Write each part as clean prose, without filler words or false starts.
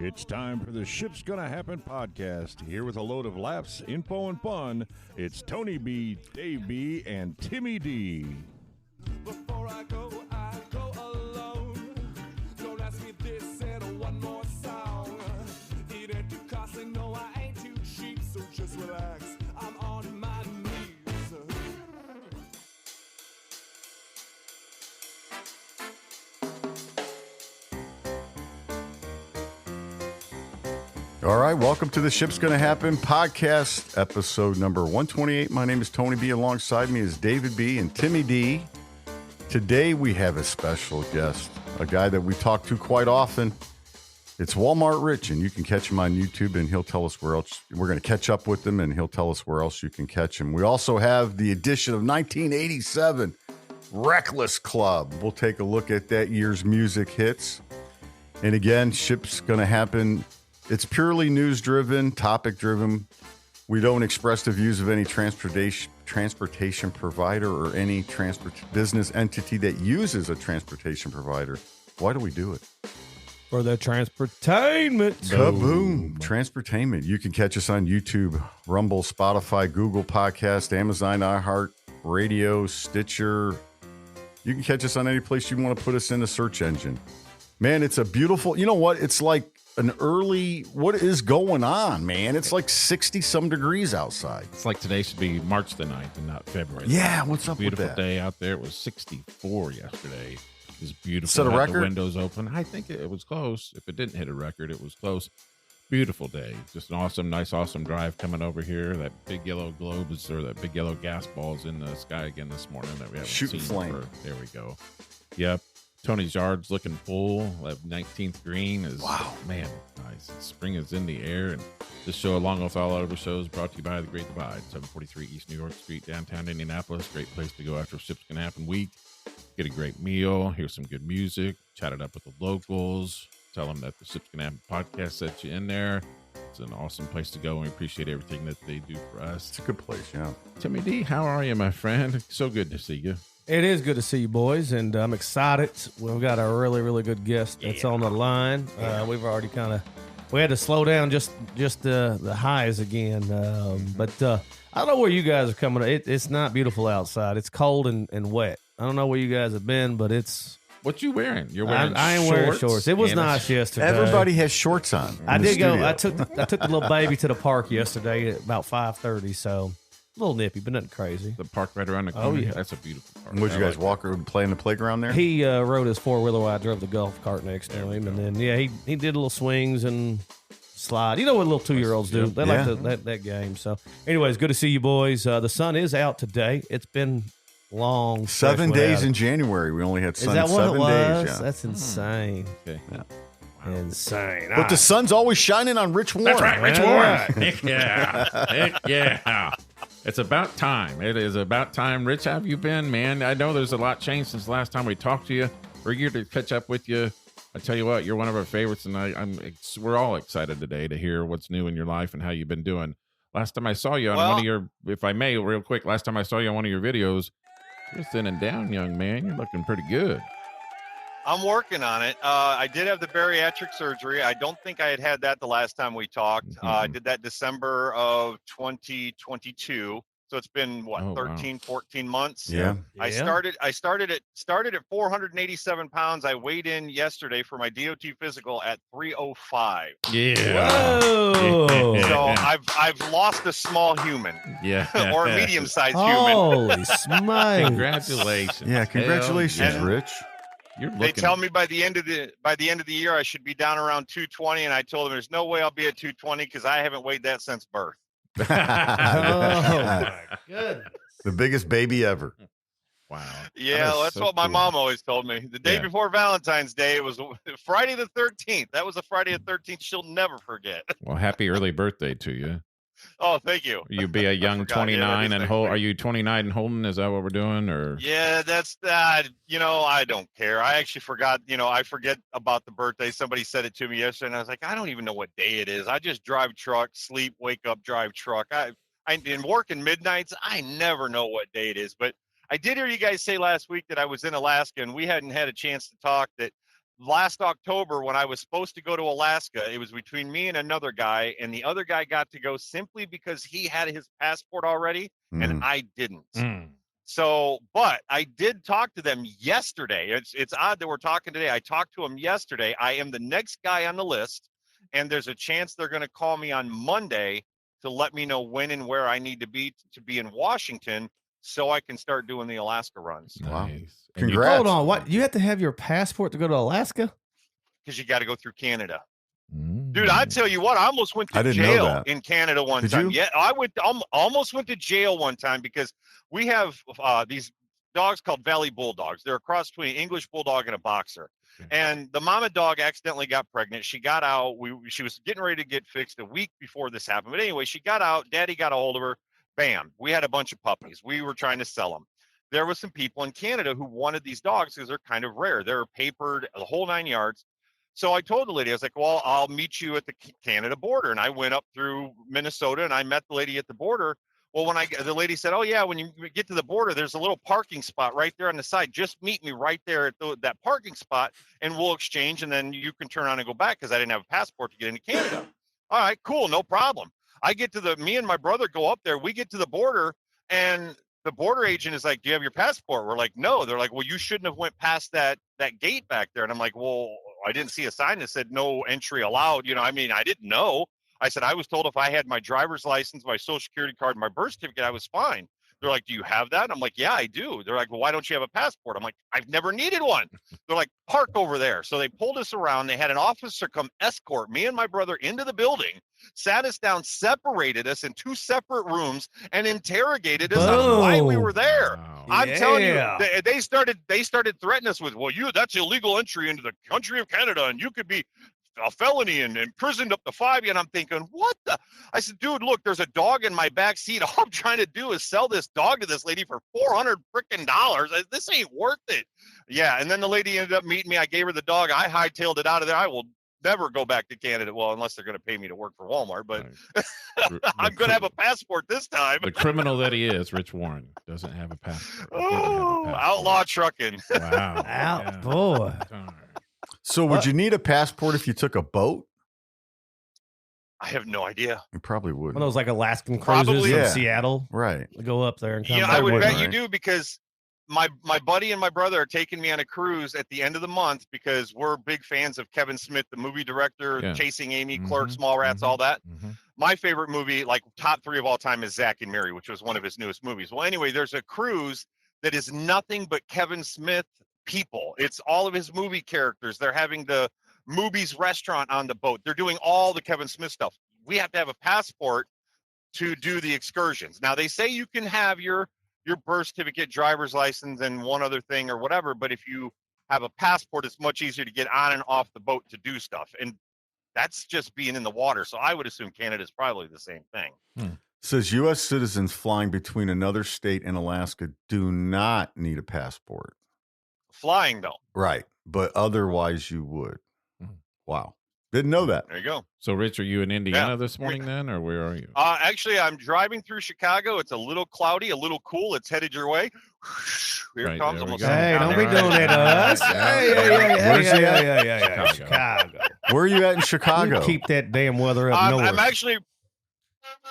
It's time for the Ship's Gonna Happen podcast. Here with a load of laughs, info, and fun, it's Tony B, Dave B, and Timmy D. Before I go alone. Don't ask me this and one more song. It ain't too costly, no, I ain't too cheap, so just relax. I'm on my knees. All right, welcome to the Ship's Gonna Happen podcast, episode number 128. My name is Tony B. Alongside me is David B. and Timmy D. Today we have a special guest, a guy that we talk to quite often. It's Walmart Rich, and you can catch him on YouTube, and he'll tell us where else. We're going to catch up with him, and he'll tell us where else you can catch him. We also have the edition of 1987 Reckless Club. We'll take a look at that year's music hits. And again, Ship's Gonna Happen. It's purely news-driven, topic-driven. We don't express the views of any transportation provider or any business entity that uses a transportation provider. Why do we do it? For the transportainment. Kaboom. Transportainment. You can catch us on YouTube, Rumble, Spotify, Google Podcast, Amazon, iHeart, Radio, Stitcher. You can catch us on any place you want to put us in the search engine. Man, it's a beautiful, you know what? It's like an early, what is going on, man? It's like 60-some degrees outside. It's like today should be March the 9th and not February. Yeah, what's up with that? Beautiful day out there. It was 64 yesterday. It was beautiful. Set a record? The windows open. I think it was close. If it didn't hit a record, it was close. Beautiful day. Just an awesome drive coming over here. That big yellow globe is, or that big yellow gas ball's in the sky again this morning that we haven't Shooting seen. flame. There we go. Yep. Tony's yard's looking full. That 19th green is, wow, man, nice. Spring is in the air. And this show, along with all other shows, brought to you by The Great Divide, 743 East New York Street, downtown Indianapolis. Great place to go after Ship's Gonna Happen week. Get a great meal, hear some good music, chat it up with the locals, tell them that the Ship's Gonna Happen podcast sets you in there. It's an awesome place to go, and we appreciate everything that they do for us. It's a good place, yeah. Timmy D, how are you, my friend? So good to see you. It is good to see you, boys, and I'm excited. We've got a really, really good guest that's on the line. We've already we had to slow down just the highs again. But I don't know where you guys are coming. It's not beautiful outside. It's cold and wet. I don't know where you guys have been, but it's... What you wearing? You're wearing I ain't wearing shorts. It was nice yesterday. Everybody has shorts on. I did go. I took the little baby to the park yesterday at about 5:30, so... A little nippy, but nothing crazy. The park right around the corner. Oh, yeah. That's a beautiful park. Would you guys walk or play in the playground there? He rode his four-wheeler while I drove the golf cart next to him. And then, he did little swings and slide. You know what little 2-year-olds do. They like that game. So, anyways, good to see you boys. The sun is out today. It's been long. 7 days in January. We only had sun is that 7 what it was? days. Yeah. That's insane. Okay. Yeah. Wow. Insane. But the sun's always shining on Rich Warne. That's right, Rich Warne. Heck yeah. Heck yeah. It's about time. It is about time. Rich, how have you been, man? I know there's a lot changed since the last time we talked to you. We're here to catch up with you. I tell you what, you're one of our favorites, and we're all excited today to hear what's new in your life and how you've been doing. Last time I saw you on one of your, if I may, real quick, last time I saw you on one of your videos, you're thinning down, young man. You're looking pretty good. I'm working on it. I did have the bariatric surgery. I don't think I had that the last time we talked. I did that December of 2022. So it's been 13, 14 months. Yeah. I started at 487 pounds. I weighed in yesterday for my DOT physical at 305. Yeah. Whoa. So I've lost a small human. Yeah. Or a medium-sized human. Holy smokes. Congratulations. Yeah, congratulations, Yeah. Rich. They tell me by the end of the year I should be down around 220, and I told them there's no way I'll be at 220 because I haven't weighed that since birth. Oh my goodness. The biggest baby ever. Wow. Yeah, that's so what my cool. mom always told me. The day before Valentine's Day, it was Friday the 13th. That was a Friday the 13th she'll never forget. Well, happy early birthday to you. Oh, thank you. You be a young 29 and hold. Are you 29 and holding? Is that what we're doing? Or yeah, that's that. I don't care. I actually forgot. I forget about the birthday. Somebody said it to me yesterday, and I was like, I don't even know what day it is. I just drive truck, sleep, wake up, drive truck. I've been working midnights. I never know what day it is. But I did hear you guys say last week that I was in Alaska, and we hadn't had a chance to talk. That last October when I was supposed to go to Alaska. It was between me and another guy, and the other guy got to go simply because he had his passport already and I didn't. So, but I did talk to them yesterday. It's odd that we're talking today. I talked to them yesterday. I am the next guy on the list, and there's a chance they're going to call me on Monday to let me know when and where I need to be in Washington so I can start doing the Alaska runs. Wow. Nice. Congrats. Hold on, what? You have to have your passport to go to Alaska? Because you got to go through Canada. Dude, I tell you what, I almost went I to didn't know jail that. in Canada one Did time. you? Yeah, I almost went to jail one time because we have these dogs called Valley Bulldogs. They're a cross between an English Bulldog and a boxer. And the mama dog accidentally got pregnant. She got out. She was getting ready to get fixed a week before this happened. But anyway, she got out. Daddy got a hold of her. Bam. We had a bunch of puppies. We were trying to sell them. There was some people in Canada who wanted these dogs because they're kind of rare. They're papered, the whole 9 yards. So I told the lady, I was like, well, I'll meet you at the Canada border. And I went up through Minnesota and I met the lady at the border. Well, the lady said, oh, yeah, when you get to the border, there's a little parking spot right there on the side. Just meet me right there at that parking spot and we'll exchange. And then you can turn around and go back because I didn't have a passport to get into Canada. All right, cool. No problem. Me and my brother go up there. We get to the border and the border agent is like, do you have your passport? We're like, no. They're like, well, you shouldn't have went past that gate back there. And I'm like, well, I didn't see a sign that said no entry allowed. I didn't know. I said, I was told if I had my driver's license, my social security card, my birth certificate, I was fine. They're like, do you have that? I'm like, yeah, I do. They're like, well, why don't you have a passport? I'm like, I've never needed one. They're like, park over there. So they pulled us around. They had an officer come escort me and my brother into the building, sat us down, separated us in 2 separate rooms, and interrogated us on why we were there. Wow. I'm telling you, they started threatening us with, well, that's illegal entry into the country of Canada, and you could be a felony and imprisoned up to 5 years. And I'm thinking, what the? I said, dude, look, there's a dog in my back seat. All I'm trying to do is sell this dog to this lady for $400 freaking dollars. This ain't worth it. Yeah. And then the lady ended up meeting me. I gave her the dog. I hightailed it out of there. I will never go back to Canada. Well, unless they're going to pay me to work for Walmart, but I'm going to have a passport this time. The criminal that he is, Rich Warne, doesn't have a passport. Oh, outlaw trucking. Wow. Boy. So would you need a passport if you took a boat? I have no idea. You probably would. One of those like Alaskan cruises Probably. from Yeah. Seattle. Right. Go up there and come back. I would bet right. you do because my buddy and my brother are taking me on a cruise at the end of the month because we're big fans of Kevin Smith, the movie director, Yeah. Chasing Amy, Clerks, Mallrats, all that. My favorite movie, like top 3 of all time, is Zack and Miri, which was one of his newest movies. Well, anyway, there's a cruise that is nothing but Kevin Smith people. It's all of his movie characters. They're having the Movies restaurant on the boat. They're doing all the Kevin Smith stuff. We have to have a passport to do the excursions. Now they say you can have your birth certificate, driver's license, and one other thing or whatever, but if you have a passport, it's much easier to get on and off the boat to do stuff. And that's just being in the water. So I would assume Canada is probably the same thing. Says U.S. citizens flying between another state and Alaska do not need a passport. Flying though. Right. But otherwise you would. Wow. Didn't know that. There you go. So, Rich, are you in Indiana Yeah. this morning then, or where are you? Actually, I'm driving through Chicago. It's a little cloudy, a little cool. It's headed your way. Here Right, it comes. there we Almost go. Hey, down don't be there. doing that to us. Where's he at? Chicago. Where are you at in You Chicago? keep that damn weather up north. I'm actually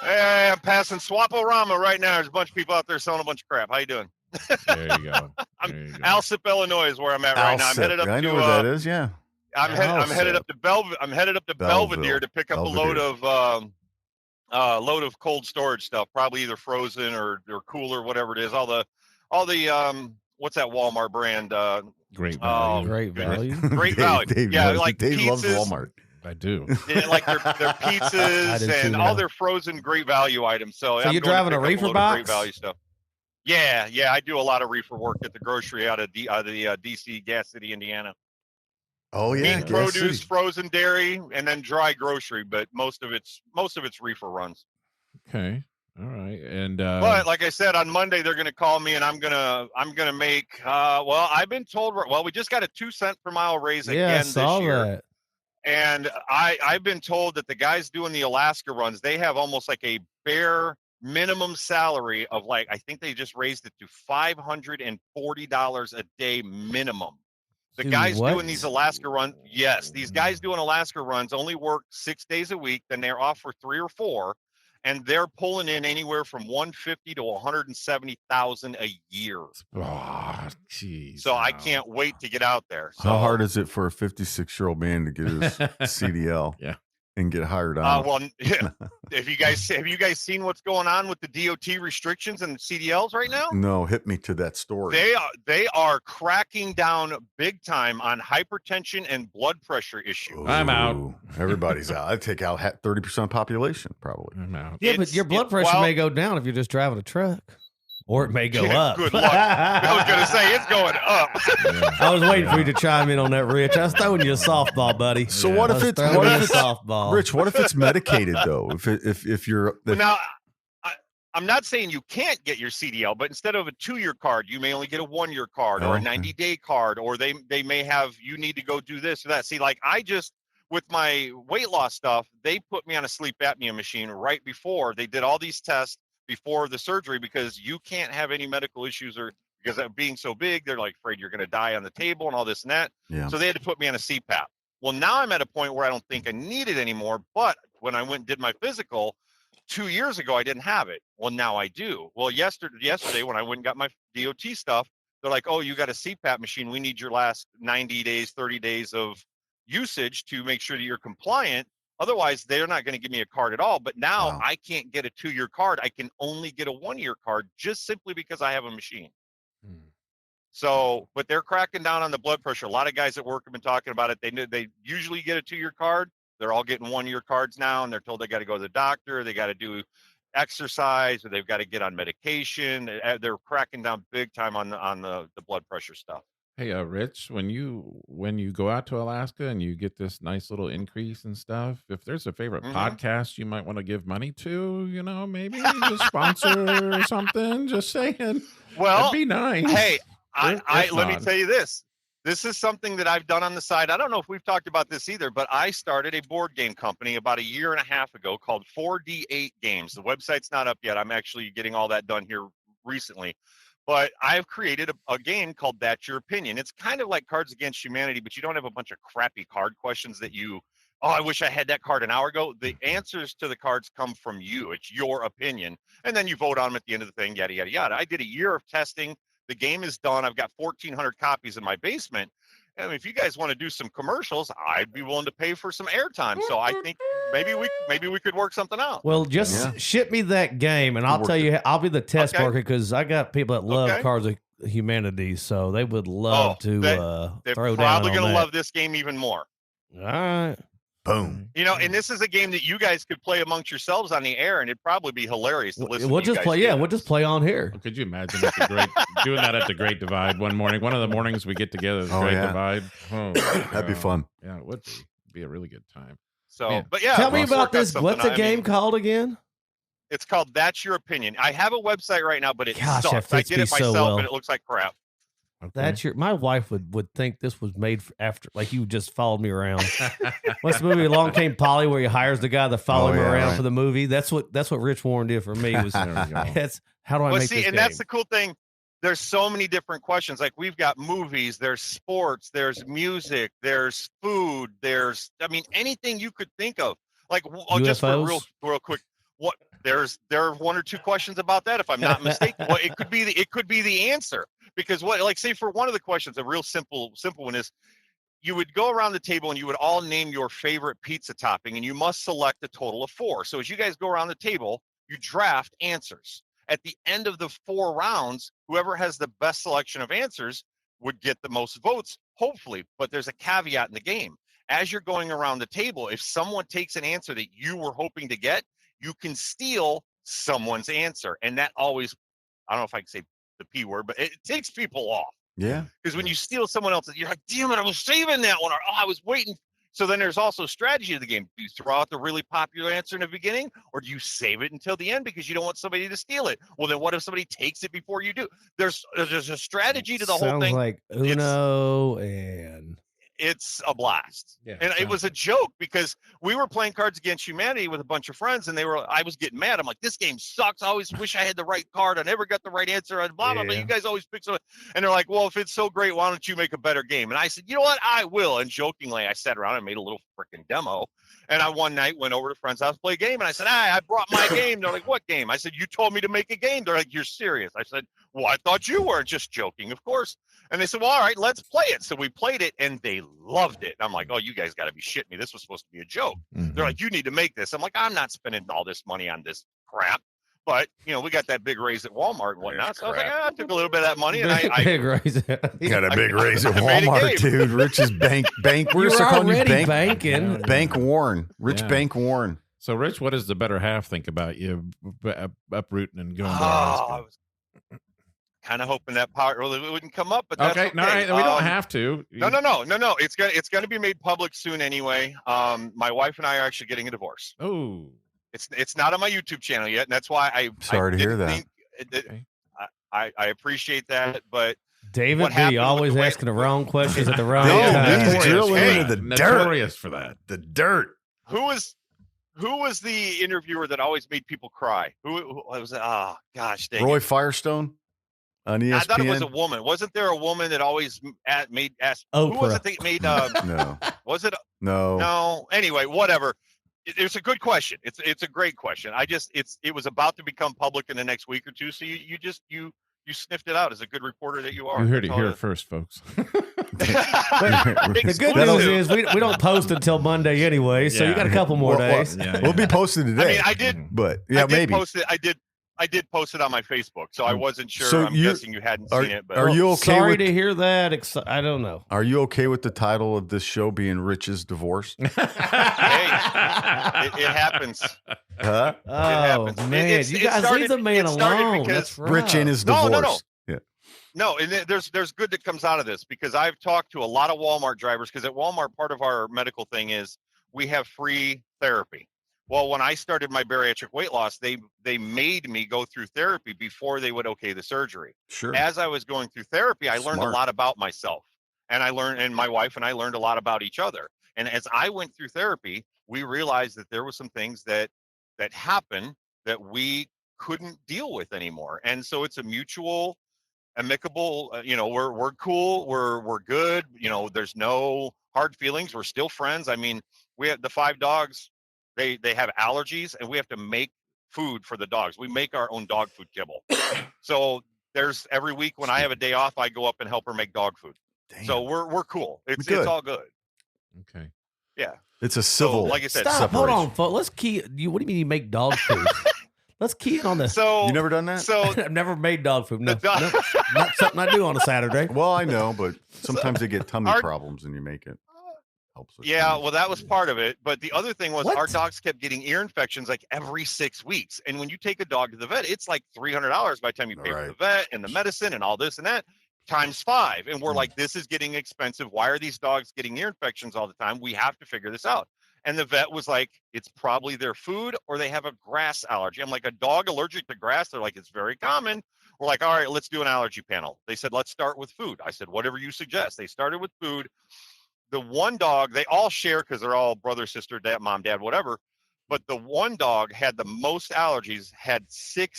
I'm passing Swaporama right now. There's a bunch of people out there selling a bunch of crap. How you doing? There you go. There you go. Alsip, Illinois is where I'm at right now. I'm headed up I know to where that is. Yeah. I'm headed up to I'm headed up to Belvedere to pick up a load of cold storage stuff, probably either frozen or cooler, whatever it is. All the what's that Walmart brand? Great Oh, value. Great value. Great value. Dave Yeah, loves, like Dave loves pizzas. Walmart. I do. They like their I pizzas do too and now. all their frozen great value items. So So I'm you're going to driving a pick up reefer load of box? Great value stuff. Yeah, I do a lot of reefer work at the grocery out of the DC, Gas City, Indiana. Oh yeah. Meat, Gas produce, City. frozen dairy, and then dry grocery. But most of it's reefer runs. Okay. All right. And But like I said, on Monday they're going to call me, and I'm gonna make. Well, I've been told. Well, we just got a 2 cent per mile raise Yeah, I again saw this year. that. And I've been told that the guys doing the Alaska runs, they have almost like a bare minimum salary of like, I think they just raised it to $540 a day minimum. The Do guys what? doing these Alaska runs, yes, these guys doing Alaska runs only work 6 days a week, then they're off for 3 or 4, and they're pulling in anywhere from 150 to 170,000 a year. Oh, jeez. So I can't wait to get out there. So, How hard is it for a 56-year-old man to get his CDL Yeah. and get hired on? well, have you guys seen what's going on with the DOT restrictions and CDLs right now? No, hit me to that story. They are cracking down big time on hypertension and blood pressure issues. I'm out. Ooh, everybody's out. I'd take out 30% of population, probably. I'm out. Yeah, but your blood pressure may go down if you're just driving a truck, or it may go up. Good luck. I was going to say it's going up. I was waiting for you to chime in on that, Rich. I was throwing you a softball, buddy. So what if it's softball? Rich? What if it's medicated though? If you're Now, I'm not saying you can't get your CDL, but instead of a 2-year card, you may only get a 1-year card or a 90-day card, or they may have, you need to go do this or that. See, like with my weight loss stuff, they put me on a sleep apnea machine right before they did all these tests before the surgery, because you can't have any medical issues, or because of being so big, they're like afraid you're going to die on the table and all this and that. Yeah. So they had to put me on a CPAP. Well, now I'm at a point where I don't think I need it anymore. But when I went and did my physical 2 years ago, I didn't have it. Well, now I do. Well, yesterday when I went and got my DOT stuff, they're like, oh, you got a CPAP machine. We need your last 90 days, 30 days of usage to make sure that you're compliant. Otherwise, they're not going to give me a card at all. But now I can't get a 2-year card. I can only get a 1-year card just simply because I have a machine. So, but they're cracking down on the blood pressure. A lot of guys at work have been talking about it. They usually get a 2-year card. They're all getting 1-year cards now, and they're told they got to go to the doctor. They got to do exercise, or they've got to get on medication. They're cracking down big time on the blood pressure stuff. Hey, Rich, when you go out to Alaska and you get this nice little increase and stuff, if there's a favorite podcast you might want to give money to, maybe just sponsor or something, just saying. Well, it'd be nice. Hey, let me tell you this. This is something that I've done on the side. I don't know if we've talked about this either, but I started a board game company about 1.5 years ago called 4D8 Games. The website's not up yet. I'm actually getting all that done here recently. But I've created a game called That's Your Opinion. It's kind of like Cards Against Humanity, but you don't have a bunch of crappy card questions that I wish I had that card an hour ago. The answers to the cards come from you. It's your opinion. And then you vote on them at the end of the thing, yada, yada, yada. I did 1 year of testing. The game is done. I've got 1,400 copies in my basement. And if you guys want to do some commercials, I'd be willing to pay for some airtime. So I think maybe we could work something out. Well, just ship me that game, and I'll tell you, I'll be the test market, because I got people that love Cards of Humanity, so they would love to they're throw down. They're probably going to love this game even more. All right. Boom. And this is a game that you guys could play amongst yourselves on the air, and it'd probably be hilarious to listen. We'll just play. Yeah, we'll just play on here. Well, could you imagine doing that at the Great Divide one morning? One of the mornings we get together, the Great Divide. Oh, that'd be fun. Yeah, it would be a really good time. So, but yeah, tell me about this. What's the game called again? It's called That's Your Opinion. I have a website right now, but it sucks. I did it myself, and it looks like crap. Okay. That's my wife would think this was made after, like, you just followed me around. What's the movie Along Came Polly, where he hires the guy to follow him around for the movie? That's what Rich Warne did for me. Was that's how do I make this game? That's the cool thing. There's so many different questions. Like, we've got movies, there's sports, there's music, there's food, there's anything you could think of. Like, just for real quick, there are 1 or 2 questions about that, if I'm not mistaken. Well, it could be the answer. Because say for one of the questions, a real simple one is, you would go around the table and you would all name your favorite pizza topping, and you must select a total of 4. So as you guys go around the table, you draft answers. At the end of the 4 rounds, whoever has the best selection of answers would get the most votes, hopefully. But there's a caveat in the game. As you're going around the table, if someone takes an answer that you were hoping to get, you can steal someone's answer. And that always, I don't know if I can say the P word, but it takes people off. Yeah. Because when you steal someone else's, you're like, damn it, I was saving that one. Or, I was waiting. So then there's also strategy of the game. Do you throw out the really popular answer in the beginning, or do you save it until the end because you don't want somebody to steal it? Well, then what if somebody takes it before you do? There's a strategy to the whole thing. Sounds like Uno and it's a blast. Yeah, And it was a joke because we were playing Cards Against Humanity with a bunch of friends, and I was getting mad. I'm like, this game sucks. I always wish I had the right card. I never got the right answer. And blah, blah, blah. You guys always pick something. And they're like, well, if it's so great, why don't you make a better game? And I said, you know what? I will. And jokingly, I sat around and made a little freaking demo. And I one night went over to a friend's house to play a game. And I said, I brought my game. They're like, what game? I said, you told me to make a game. They're like, you're serious? I said, well, I thought you were. Just joking, of course. And they said, well, all right, let's play it. So we played it, and they loved it. I'm like, oh, you guys got to be shitting me. This was supposed to be a joke. Mm-hmm. They're like, you need to make this. I'm like, I'm not spending all this money on this crap. But, we got that big raise at Walmart and whatnot. So I was like, I took a little bit of that money. And I big raise. You got a big raise at I made a Walmart, game. dude. Rich's bank. We're You're still calling you already bank. banking. Bank Warne. Rich Yeah. Bank Warne. So, Rich, what does the better half think about you uprooting and going to I Alaska? was kind of hoping that part really wouldn't come up, but that's okay. No, we don't have to. No. It's gonna be made public soon anyway. My wife and I are actually getting a divorce. Oh, It's not on my YouTube channel yet, and that's why I Sorry to hear that. Okay. I appreciate that, but David what B. happened always with the way- asking the wrong questions at the wrong David time. B's drilling Hey, into the dirt. notorious for that. The dirt. who was the interviewer that always made people cry? Who was it? Oh gosh, dang Roy it. Firestone on ESPN. I thought it was a woman. Wasn't there a woman that always asked? Oprah. Who was it that made? No. Was it? No. No. Anyway, whatever. It's a good question. It's a great question. It was about to become public in the next week or two. So you sniffed it out as a good reporter that you are. You heard it That's all here it is. first, folks. The good news is we don't post until Monday anyway, so you got a couple more days. We'll be posted I today. mean, I did. But I did maybe. post it. I did post it on my Facebook, so I wasn't sure. So I'm you- guessing you hadn't are- seen it. But are you okay Sorry with? to hear that. I don't know. Are you okay with the title of this show being Rich's divorce? Hey, it happens. Huh? Oh happens. man, It you guys started- leave the man it started alone. because That's right. Rich and his No, divorce. no. Yeah. No, and there's good that comes out of this because I've talked to a lot of Walmart drivers because at Walmart part of our medical thing is we have free therapy. Well, when I started my bariatric weight loss, they made me go through therapy before they would okay the surgery. Sure. As I was going through therapy, I learned Smart. a lot about myself, and my wife and I learned a lot about each other. And as I went through therapy, we realized that there were some things that happened that we couldn't deal with anymore. And so it's a mutual, amicable. We're cool. We're good. There's no hard feelings. We're still friends. I mean, we have the 5 dogs. They have allergies, and we have to make food for the dogs. We make our own dog food kibble. So there's every week when I have a day off, I go up and help her make dog food. Damn. So we're cool. It's Good. all good. Okay. Yeah. It's a civil. like I said, Stop. Hold separation. on, folks. Let's key. What do you mean you make dog food? Let's key in on this. So You never done that? So I've never made dog food. No, The dog- no, not something I do on a Saturday. Well, I know, but sometimes they get tummy Our- problems and you make it. Helps with yeah, tummy. well, that was part of it. But the other thing was What? our dogs kept getting ear infections like every 6 weeks. And when you take a dog to the vet, it's like $300 by the time you pay for Right. the vet and the medicine and all this and that times 5. And we're like, this is getting expensive. Why are these dogs getting ear infections all the time? We have to figure this out. And the vet was like, it's probably their food or they have a grass allergy. I'm like, a dog allergic to grass? They're like, it's very common. We're like, all right, let's do an allergy panel. They said, let's start with food. I said, whatever you suggest. They started with food. The one dog, they all share because they're all brother, sister, dad, mom, dad, whatever. But the one dog had the most allergies, had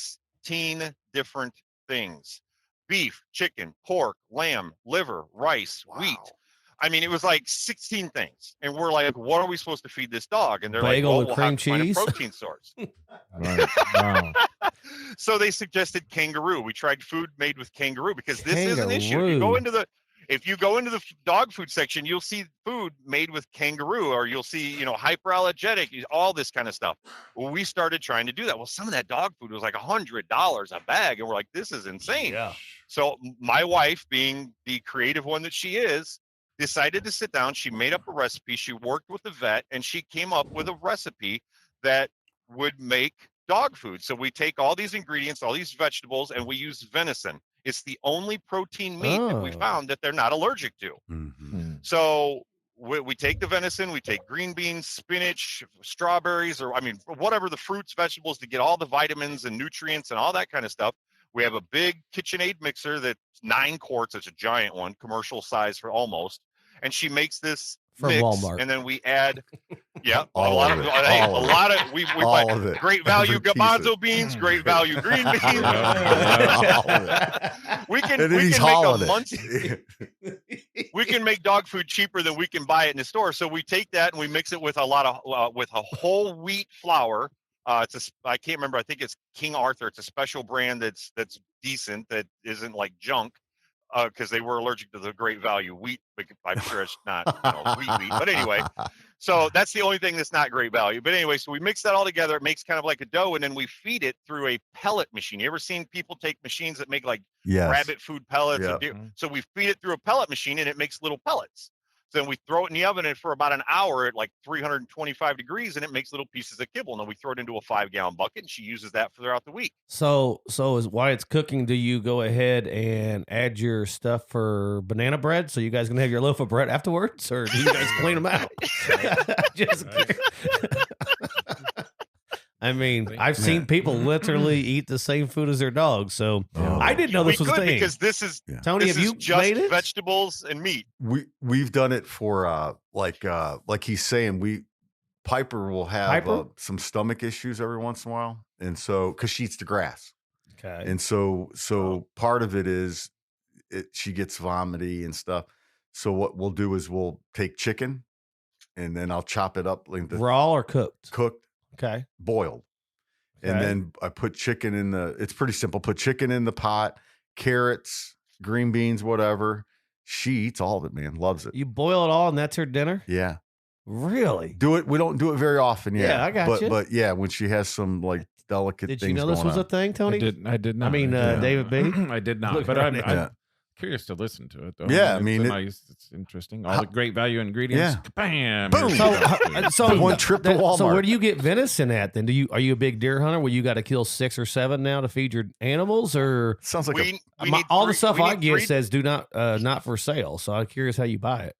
16 different things: beef, chicken, pork, lamb, liver, rice, wheat. I mean, it was like 16 things. And we're like, what are we supposed to feed this dog? And they're Bagel like, with we'll cream have to find a cheese? protein source. Right. Wow. So they suggested kangaroo. We tried food made with kangaroo because this is an issue. Kangaroo. If you go into the dog food section, you'll see food made with kangaroo, or you'll see, hyperallergenic, all this kind of stuff. Well, we started trying to do that. Well, some of that dog food was like $100 a bag. And we're like, this is insane. Yeah. So my wife, being the creative one that she is, decided to sit down. She made up a recipe. She worked with the vet, and she came up with a recipe that would make dog food. So we take all these ingredients, all these vegetables, and we use venison. It's the only protein meat that we Oh. found that they're not allergic to. Mhm. So we take the venison, we take green beans, spinach, strawberries, whatever the fruits, vegetables to get all the vitamins and nutrients and all that kind of stuff. We have a big KitchenAid mixer that's 9 quarts. It's a giant one, commercial size for almost. and she makes this From mix, Walmart. and then we add, yeah, All of it. we All buy of it. great value Every piece garbanzo of- beans, great value green beans. All of it. we can And then he's make a hauling month. it. We can make dog food cheaper than we can buy it in the store. So we take that and we mix it with a lot of with a whole wheat flour. I can't remember. I think it's King Arthur. It's a special brand that's decent, that isn't like junk, because they were allergic to the great value wheat. I'm sure it's not wheat. But anyway, so that's the only thing that's not great value. But anyway, so we mix that all together. It makes kind of like a dough, and then we feed it through a pellet machine. You ever seen people take machines that make like Yes. rabbit food pellets? Yep. So we feed it through a pellet machine, and it makes little pellets. So then we throw it in the oven, and for about an hour at like 325 degrees, and it makes little pieces of kibble. And then we throw it into a 5-gallon bucket, and she uses that throughout the week. So is while it's cooking, do you go ahead and add your stuff for banana bread? So you guys gonna have your loaf of bread afterwards, or do you guys clean them out? Just kidding. I mean, I've seen people literally eat the same food as their dogs. So I didn't know this was a thing. Because this is Tony, this have is you just made it? vegetables and meat. We've done it for like he's saying, Piper will have some stomach issues every once in a while, and so because she eats the grass, Okay. and so part of it is she gets vomity and stuff. So what we'll do is we'll take chicken, and then I'll chop it up like Raw or cooked? cooked, Okay. boiled. Okay. And then I put chicken in it's pretty simple. Put chicken in the pot, carrots, green beans, whatever. She eats all of it, man. Loves it. You boil it all, and that's her dinner? Yeah. Really? Do it. We don't do it very often. Yeah. Yeah, I got you. But yeah, when she has some like delicate Did things you know this going was on. a thing, Tony? I did not. I mean, David B? I did not. Look But right I'm now. curious to listen to it, though. Yeah, it's interesting. All the great value ingredients. Yeah. Bam. Boom. So One trip to Walmart. So where do you get venison at then? Are you a big deer hunter where you got to kill 6 or 7 now to feed your animals, or Sounds like We all the need stuff I get three- says do not for sale. So I'm curious how you buy it.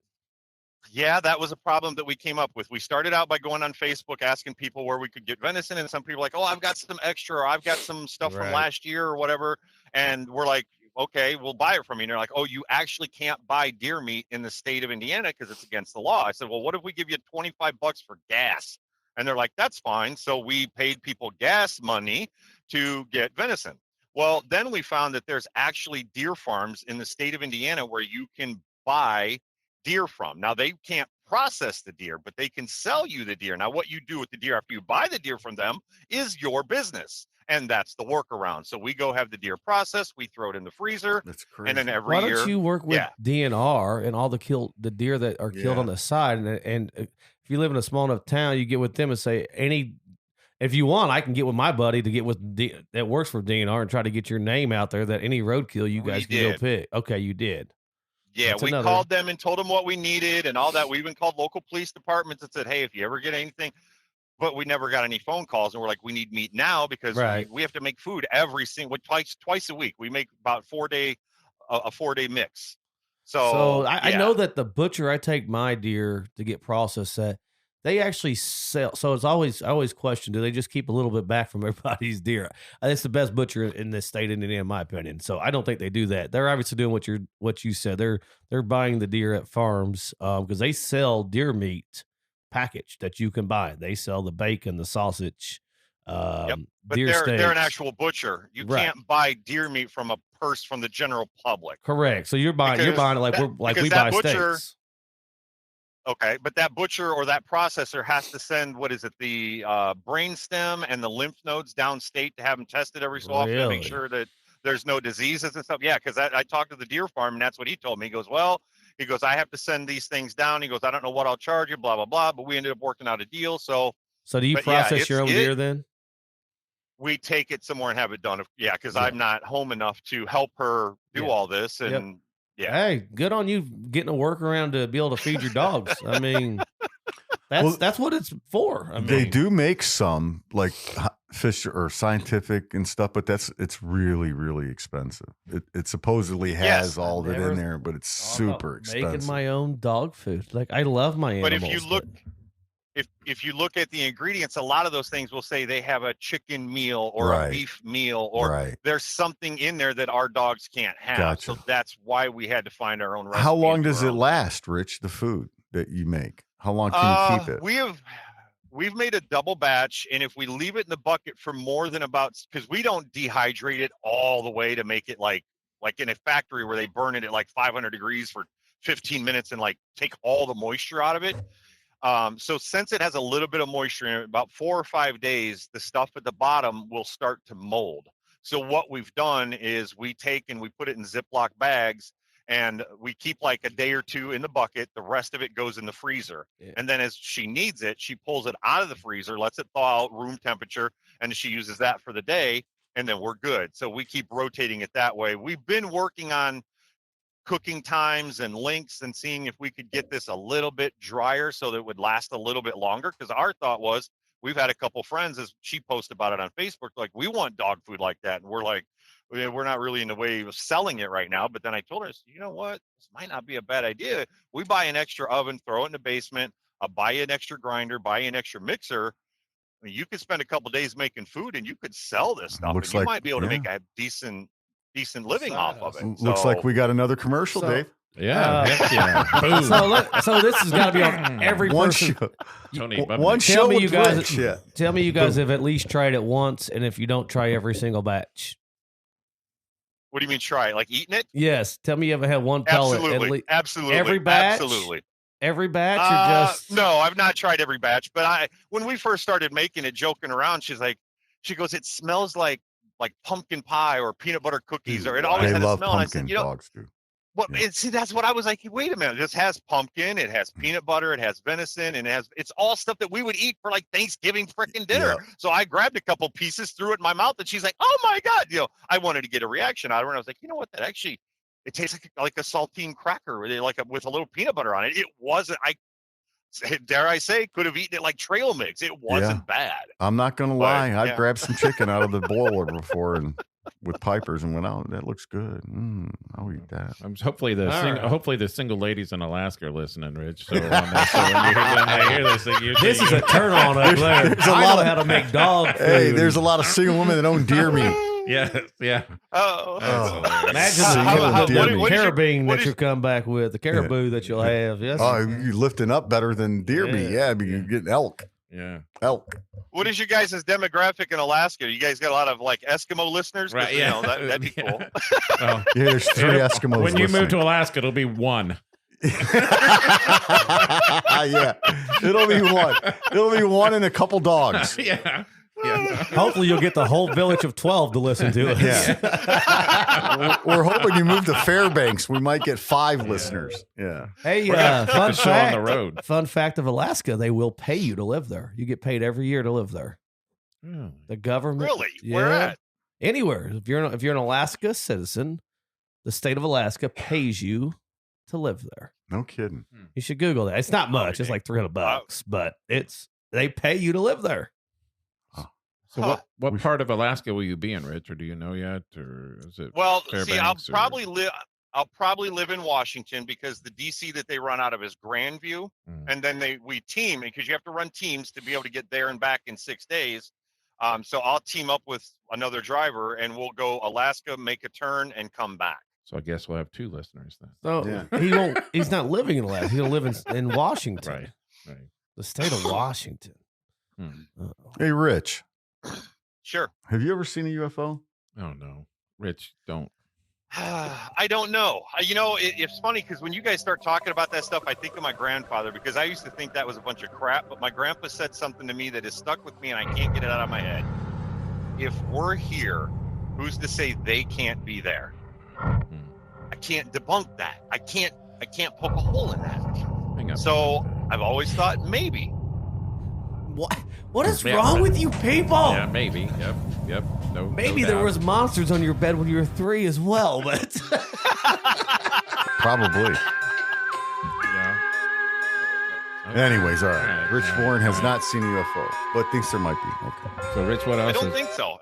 Yeah, that was a problem that we came up with. We started out by going on Facebook asking people where we could get venison, and some people were like, "Oh, I've got some extra, or I've got some stuff from Right. last year or whatever," and we're like, "Okay, we'll buy it from you." And they're like, "Oh, you actually can't buy deer meat in the state of Indiana because it's against the law." I said, "Well, what if we give you $25 for gas?" And they're like, "That's fine." So we paid people gas money to get venison. Well, then we found that there's actually deer farms in the state of Indiana where you can buy deer from. Now, they can't process the deer, but they can sell you the deer. Now, what you do with the deer after you buy the deer from them is your business. And that's the workaround. So we go have the deer processed, we throw it in the freezer, That's crazy. and then every Why year. don't you work with yeah. DNR and all the deer that are killed Yeah. on the side, and if you live in a small enough town, you get with them and say if you want, I can get with my buddy to get with that works for DNR and try to get your name out there that any roadkill you We guys can go did. pick. Okay, you did. Yeah, That's we another- called them and told them what we needed and all that. We even called local police departments and said, "Hey, if you ever get anything," but we never got any phone calls. And we're like, "We need meat now because Right. we have to make food every single twice a week. We make about a 4-day mix." So I know that the butcher I take my deer to get processed at, they actually sell. So I always question, do they just keep a little bit back from everybody's deer? It's the best butcher in this state, in Indiana, in my opinion. So I don't think they do that. They're obviously doing what you said. They're buying the deer at farms because they sell deer meat package that you can buy. They sell the bacon, the sausage, But deer they're steaks. an actual butcher. You Right. can't buy deer meat from from the general public. Correct. So you're buying it like because we that buy butcher- steaks. Okay, but that butcher or that processor has to send the brain stem and the lymph nodes downstate to have them tested every so often to Really? make sure that there's no diseases and stuff. Yeah, because I talked to the deer farm and that's what he told me. He goes, I have to send these things down. He goes, I don't know what I'll charge you, blah blah blah. But we ended up working out a deal. So So do you but yeah, process your own deer then? we take it somewhere and have it done. Yeah, because Yeah. I'm not home enough to help her do Yeah. all this. And Yep. yeah, Hey, good on you getting a workaround to be able to feed your dogs. I mean, that's what it's for. I mean, They do make some like fish or scientific and stuff, but it's really, really expensive. It supposedly has Yes. all of it Never in there, but it's thought about super expensive. Making my own dog food. Like I love my but animals. if if you look at the ingredients, a lot of those things will say they have a chicken meal or a beef meal, or there's something in there that our dogs can't have. Gotcha. So that's why we had to find our own recipe. How long does it last, Rich, the food that you make? How long can you keep it? We've made a double batch, and if we leave it in the bucket for more than because we don't dehydrate it all the way to make it like in a factory where they burn it at like 500 degrees for 15 minutes and like take all the moisture out of it. So since it has a little bit of moisture in it, about 4 or 5 days, the stuff at the bottom will start to mold. So what we've done is we take and we put it in Ziploc bags, and we keep like a day or two in the bucket. The rest of it goes in the freezer. Yeah. And then as she needs it, she pulls it out of the freezer, lets it thaw out room temperature, and she uses that for the day, and then we're good. So we keep rotating it that way. We've been working on cooking times and links and seeing if we could get this a little bit drier so that it would last a little bit longer. Because our thought was, we've had a couple friends, as she posted about it on Facebook, like, we want dog food like that. And we're like, we're not really in the way of selling it right now. But then I told her, you know what, this might not be a bad idea. We buy an extra oven, throw it in the basement, buy an extra grinder, buy an extra mixer. I mean, you could spend a couple days making food and you could sell this stuff. And you might be able to make a decent living off of it. Looks like we got another commercial, Dave. Yeah. Boom. So this has got to be on every person. Tony, tell me you guys have at least tried it once, and if you don't, try every single batch. What do you mean try it? Like eating it? Yes. Tell me you ever had one pellet. Absolutely. Every batch? Absolutely. Every batch or just... No, I've not tried every batch, but when we first started making it, joking around, she goes, it smells like pumpkin pie or peanut butter cookies, or it always had a smell. And I said, dogs do. Well, see, that's what I was like, wait a minute, this has pumpkin, it has peanut butter, it has venison, and it's all stuff that we would eat for like Thanksgiving freaking dinner. Yeah. So I grabbed a couple pieces, threw it in my mouth, and she's like, oh my God, I wanted to get a reaction out of her. And I was like, you know what, that actually, it tastes like a saltine cracker with a little peanut butter on it. It wasn't, dare I say, could have eaten it like trail mix. It wasn't bad. I'm not going to lie. I grabbed some chicken out of the boiler before and with Pipers and went out. That looks good. I'll eat that. Hopefully the single ladies in Alaska are listening, Rich. So, when they hear this, this is a turn on up there. There's a lot of how to make dog food. Hey, there's a lot of single women that own deer meat. Yeah. Oh. Imagine the carabine that you'll come back with, the caribou that you'll have. Yes. Oh, you're lifting up better than deer meat. Yeah, you get elk. Yeah. Elk. What is you guys' demographic in Alaska? You guys got a lot of like Eskimo listeners? Right. Yeah. That'd be cool. Well, there's 3 Eskimos. When you move to Alaska, it'll be 1. Yeah. It'll be 1. It'll be 1 and a couple dogs. Yeah. Hopefully you'll get the whole village of 12 to listen to it. Yeah. We're hoping you move to Fairbanks. We might get 5 listeners. Yeah. Hey, fun fact of Alaska, they will pay you to live there. You get paid every year to live there. The government. Really? Where at? Anywhere. If you're an Alaska citizen, the state of Alaska pays you to live there. No kidding. You should Google that. It's not much. It's like $300, but they pay you to live there. So what part of Alaska will you be in, Rich, or do you know yet, or is it? Well, see, I'll probably live in Washington because the DC that they run out of is Grandview, and then we team because you have to run teams to be able to get there and back in 6 days. So I'll team up with another driver, and we'll go Alaska, make a turn, and come back. So I guess we'll have 2 listeners then. So he's not living in Alaska. He'll live in Washington, right? The state of Washington. Hey, Rich. Sure. Have you ever seen a UFO? Oh no, Rich, don't. I don't know. It's funny because when you guys start talking about that stuff, I think of my grandfather because I used to think that was a bunch of crap. But my grandpa said something to me that has stuck with me, and I can't get it out of my head. If we're here, who's to say they can't be there? I can't debunk that. I can't poke a hole in that. So I've always thought maybe. What is wrong with you people? Yeah, maybe. Yep. No. Maybe there was monsters on your bed when you were 3 as well, but probably. Yeah. Anyways, all right. Rich Warne has not seen a UFO, but thinks there might be. Okay. So, Rich, what else? I don't think so.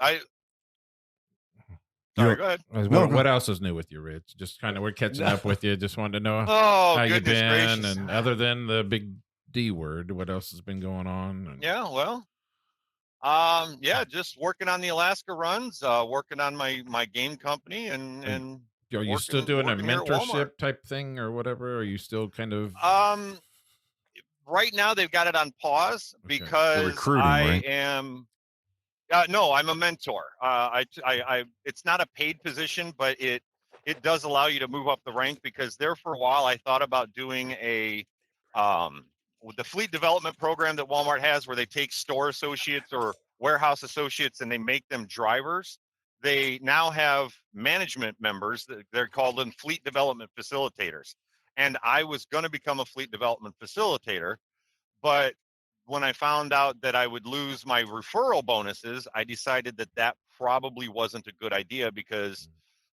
Sorry, go ahead. What else is new with you, Rich? Just kind of we're catching up with you. Just wanted to know how you've been, gracious. and other than the big D word. What else has been going on? And- Yeah, well, just working on the Alaska runs, working on my game company, and Are you still doing a working here at Walmart. mentorship type thing or whatever? Are you still kind of? Right now they've got it on pause Okay. because recruiting, I right? am. No, I'm a mentor. It's not a paid position, but it does allow you to move up the rank, because there for a while I thought about doing with the fleet development program that Walmart has, where they take store associates or warehouse associates and they make them drivers. They now have management members. They're called fleet development facilitators. And I was going to become a fleet development facilitator, but when I found out that I would lose my referral bonuses, I decided that probably wasn't a good idea, because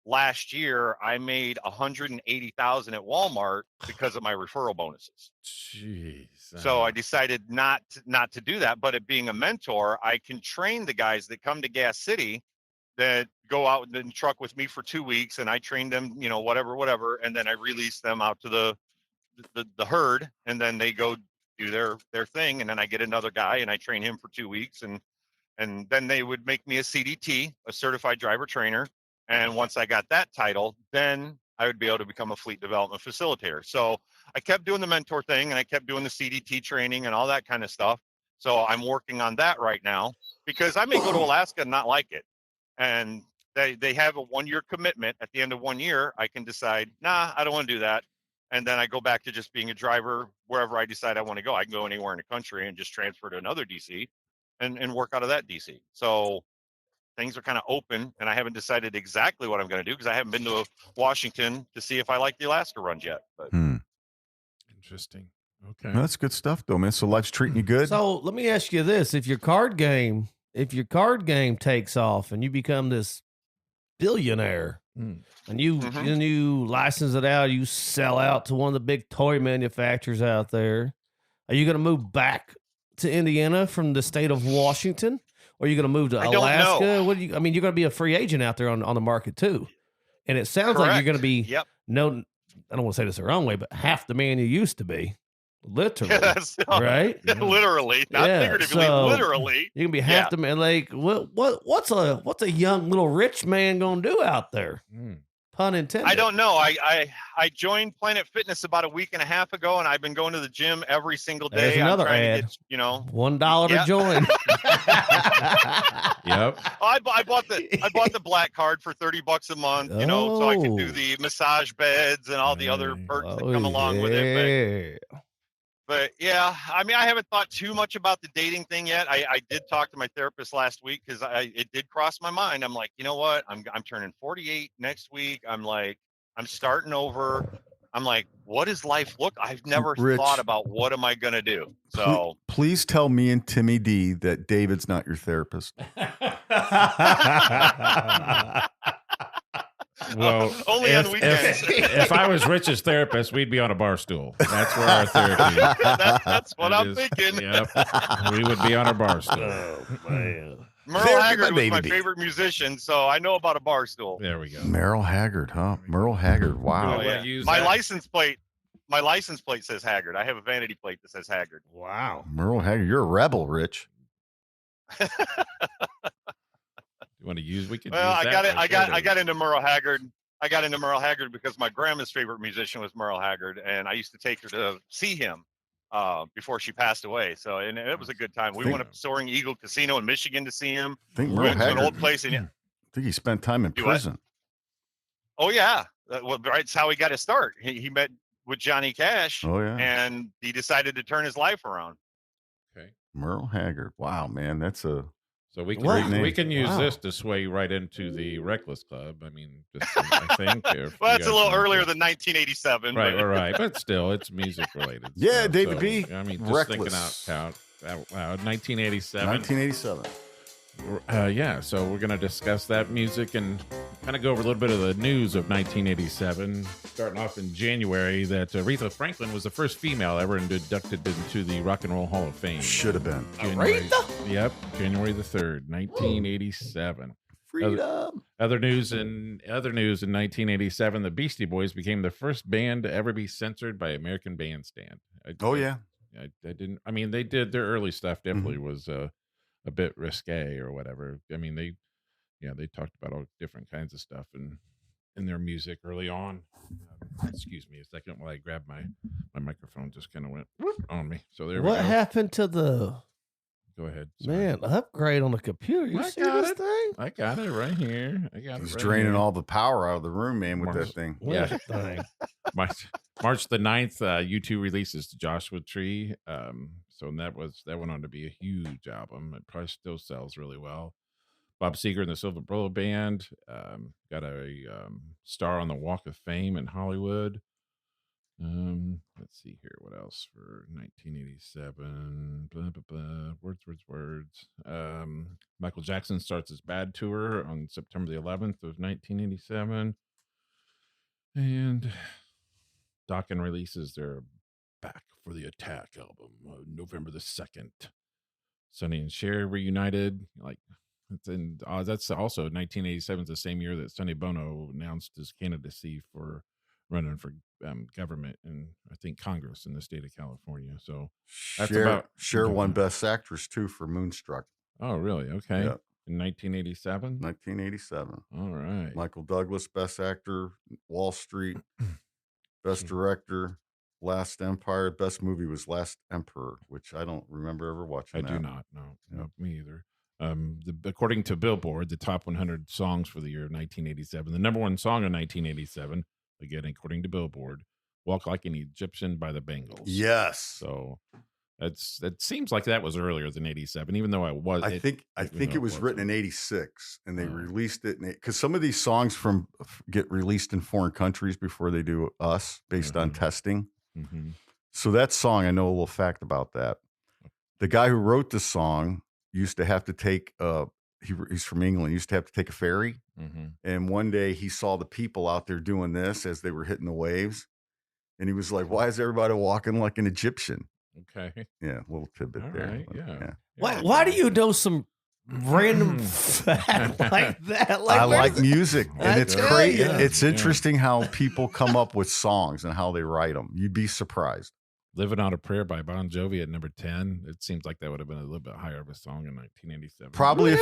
last year I made $180,000 at Walmart because of my referral bonuses. Jeez. So I decided not to do that. But at being a mentor, I can train the guys that come to Gas City that go out and truck with me for 2 weeks, and I train them, whatever, and then I release them out to the herd, and then they go do their thing, and then I get another guy and I train him for 2 weeks, and then they would make me a CDT, a certified driver trainer. And once I got that title, then I would be able to become a fleet development facilitator. So I kept doing the mentor thing, and I kept doing the CDT training and all that kind of stuff. So I'm working on that right now, because I may go to Alaska and not like it. And they have a 1-year commitment. At the end of 1 year, I can decide, nah, I don't want to do that. And then I go back to just being a driver wherever I decide I want to go. I can go anywhere in the country and just transfer to another DC and work out of that DC. So things are kind of open, and I haven't decided exactly what I'm going to do, because I haven't been to Washington to see if I like the Alaska runs yet. But Interesting. Okay. Well, that's good stuff, though, man. So life's treating you good. So let me ask you this: if your card game takes off and you become this billionaire, and you license it out, you sell out to one of the big toy manufacturers out there, are you going to move back to Indiana from the state of Washington? Or are you going to move to Alaska? Know. What you're going to be a free agent out there on the market too. And it sounds like you're going to be, I don't want to say this the wrong way, but half the man you used to be. Literally. Right? Literally. Not figuratively, literally. You can be half the man. Like, what's a young little rich man going to do out there? Pun intended. I don't know. I joined Planet Fitness about a week and a half ago, and I've been going to the gym every single day. There's another ad. To get, $1 to join. Yep. I bought the black card for $30 a month, so I can do the massage beds and all the other perks that come along with it. But yeah, I mean, I haven't thought too much about the dating thing yet. I did talk to my therapist last week, because it did cross my mind. I'm like, you know what? I'm turning 48 next week. I'm like, I'm starting over. I'm like, what does life look? I've never thought about what am I gonna do. So please tell me and Timmy D that David's not your therapist. Well, only on weekends. If I was Rich's therapist, we'd be on a bar stool. That's where our therapy. That's what I'm thinking. Yep, we would be on a bar stool. Oh man, Merle Haggard was my favorite musician, so I know about a bar stool. There we go. Merle Haggard, huh? Merle Haggard. Wow. Oh, yeah. My license plate says Haggard. I have a vanity plate that says Haggard. Wow. Merle Haggard, you're a rebel, Rich. You want to use? We could. Well, use I got into Merle Haggard. I got into Merle Haggard because my grandma's favorite musician was Merle Haggard, and I used to take her to see him before she passed away. So, and it was a good time. We went up to Soaring Eagle Casino in Michigan to see him. I think We Merle went to Haggard. an old place. And I think he spent time in prison. oh yeah, well, that's how he got his start. He met with Johnny Cash. Oh yeah. And he decided to turn his life around. Okay. Merle Haggard. Wow, man, that's a. So we Great name. can use Wow. this to sway right into the Reckless Club. I mean, just, I think. Well, that's a little earlier than 1987. Right. But still, it's music related. Yeah, stuff. David B. I mean, just Reckless. thinking out loud. 1987. 1987. Yeah, so we're going to discuss that music and kind of go over a little bit of the news of 1987. Starting off in January, that Aretha Franklin was the first female ever inducted into the Rock and Roll Hall of Fame. Should have been. Yep, January the 3rd, 1987. Freedom. Other news in 1987, the Beastie Boys became the first band to ever be censored by American Bandstand. Oh yeah. I didn't. I mean, they did their early stuff. Definitely was a bit risque or whatever. I mean, they talked about all different kinds of stuff in their music early on. Excuse me a second while I grab my microphone. Just kind of went on me. So there we What go. happened to the Go ahead. Sorry. man upgrade on the computer? You I see got this it. thing? I got it right here. He's draining all the power out of the room, man, with that thing. What Yeah. is that thing? March the 9th, U2 releases the Joshua Tree. So that went on to be a huge album. It probably still sells really well. Bob Seger and the Silver Bullet Band got a star on the Walk of Fame in Hollywood. Let's see here. What else for 1987? Blah, blah, blah. Words. Michael Jackson starts his Bad tour on September the 11th of 1987. And Dokken releases their Back for the Attack album November the 2nd. Sonny and Cher reunited. That's also 1987 is the same year that Sonny Bono announced his candidacy for running for government and I think Congress in the state of California. So that's Cher won Best Actress too for Moonstruck. Oh, really? Okay. Yeah. In 1987? 1987. All right. Michael Douglas, Best Actor, Wall Street, Best Director, Last Empire. Best movie was Last Emperor, which I don't remember ever watching. I do not. No, me either. According to Billboard, the top 100 songs for the year of 1987, the number one song of 1987, again, according to Billboard, Walk Like an Egyptian by the Bengals. Yes. So it seems like that was earlier than 87, even though I think it was written in 86 and they released it because some of these songs get released in foreign countries before they do us based on testing. Mm-hmm. So that song, I know a little fact about that. The guy who wrote the song used to have to take he's from England, used to have to take a ferry. Mm-hmm. And one day he saw the people out there doing this as they were hitting the waves. And he was like, why is everybody walking like an Egyptian? Okay. Yeah, a little tidbit All there. right, yeah. Why do you know some random fact like that? I like music, and it's great. Yeah. It's interesting how people come up with songs and how they write them. You'd be surprised. Living on a Prayer by Bon Jovi at number 10. It seems like that would have been a little bit higher of a song in 1987. Probably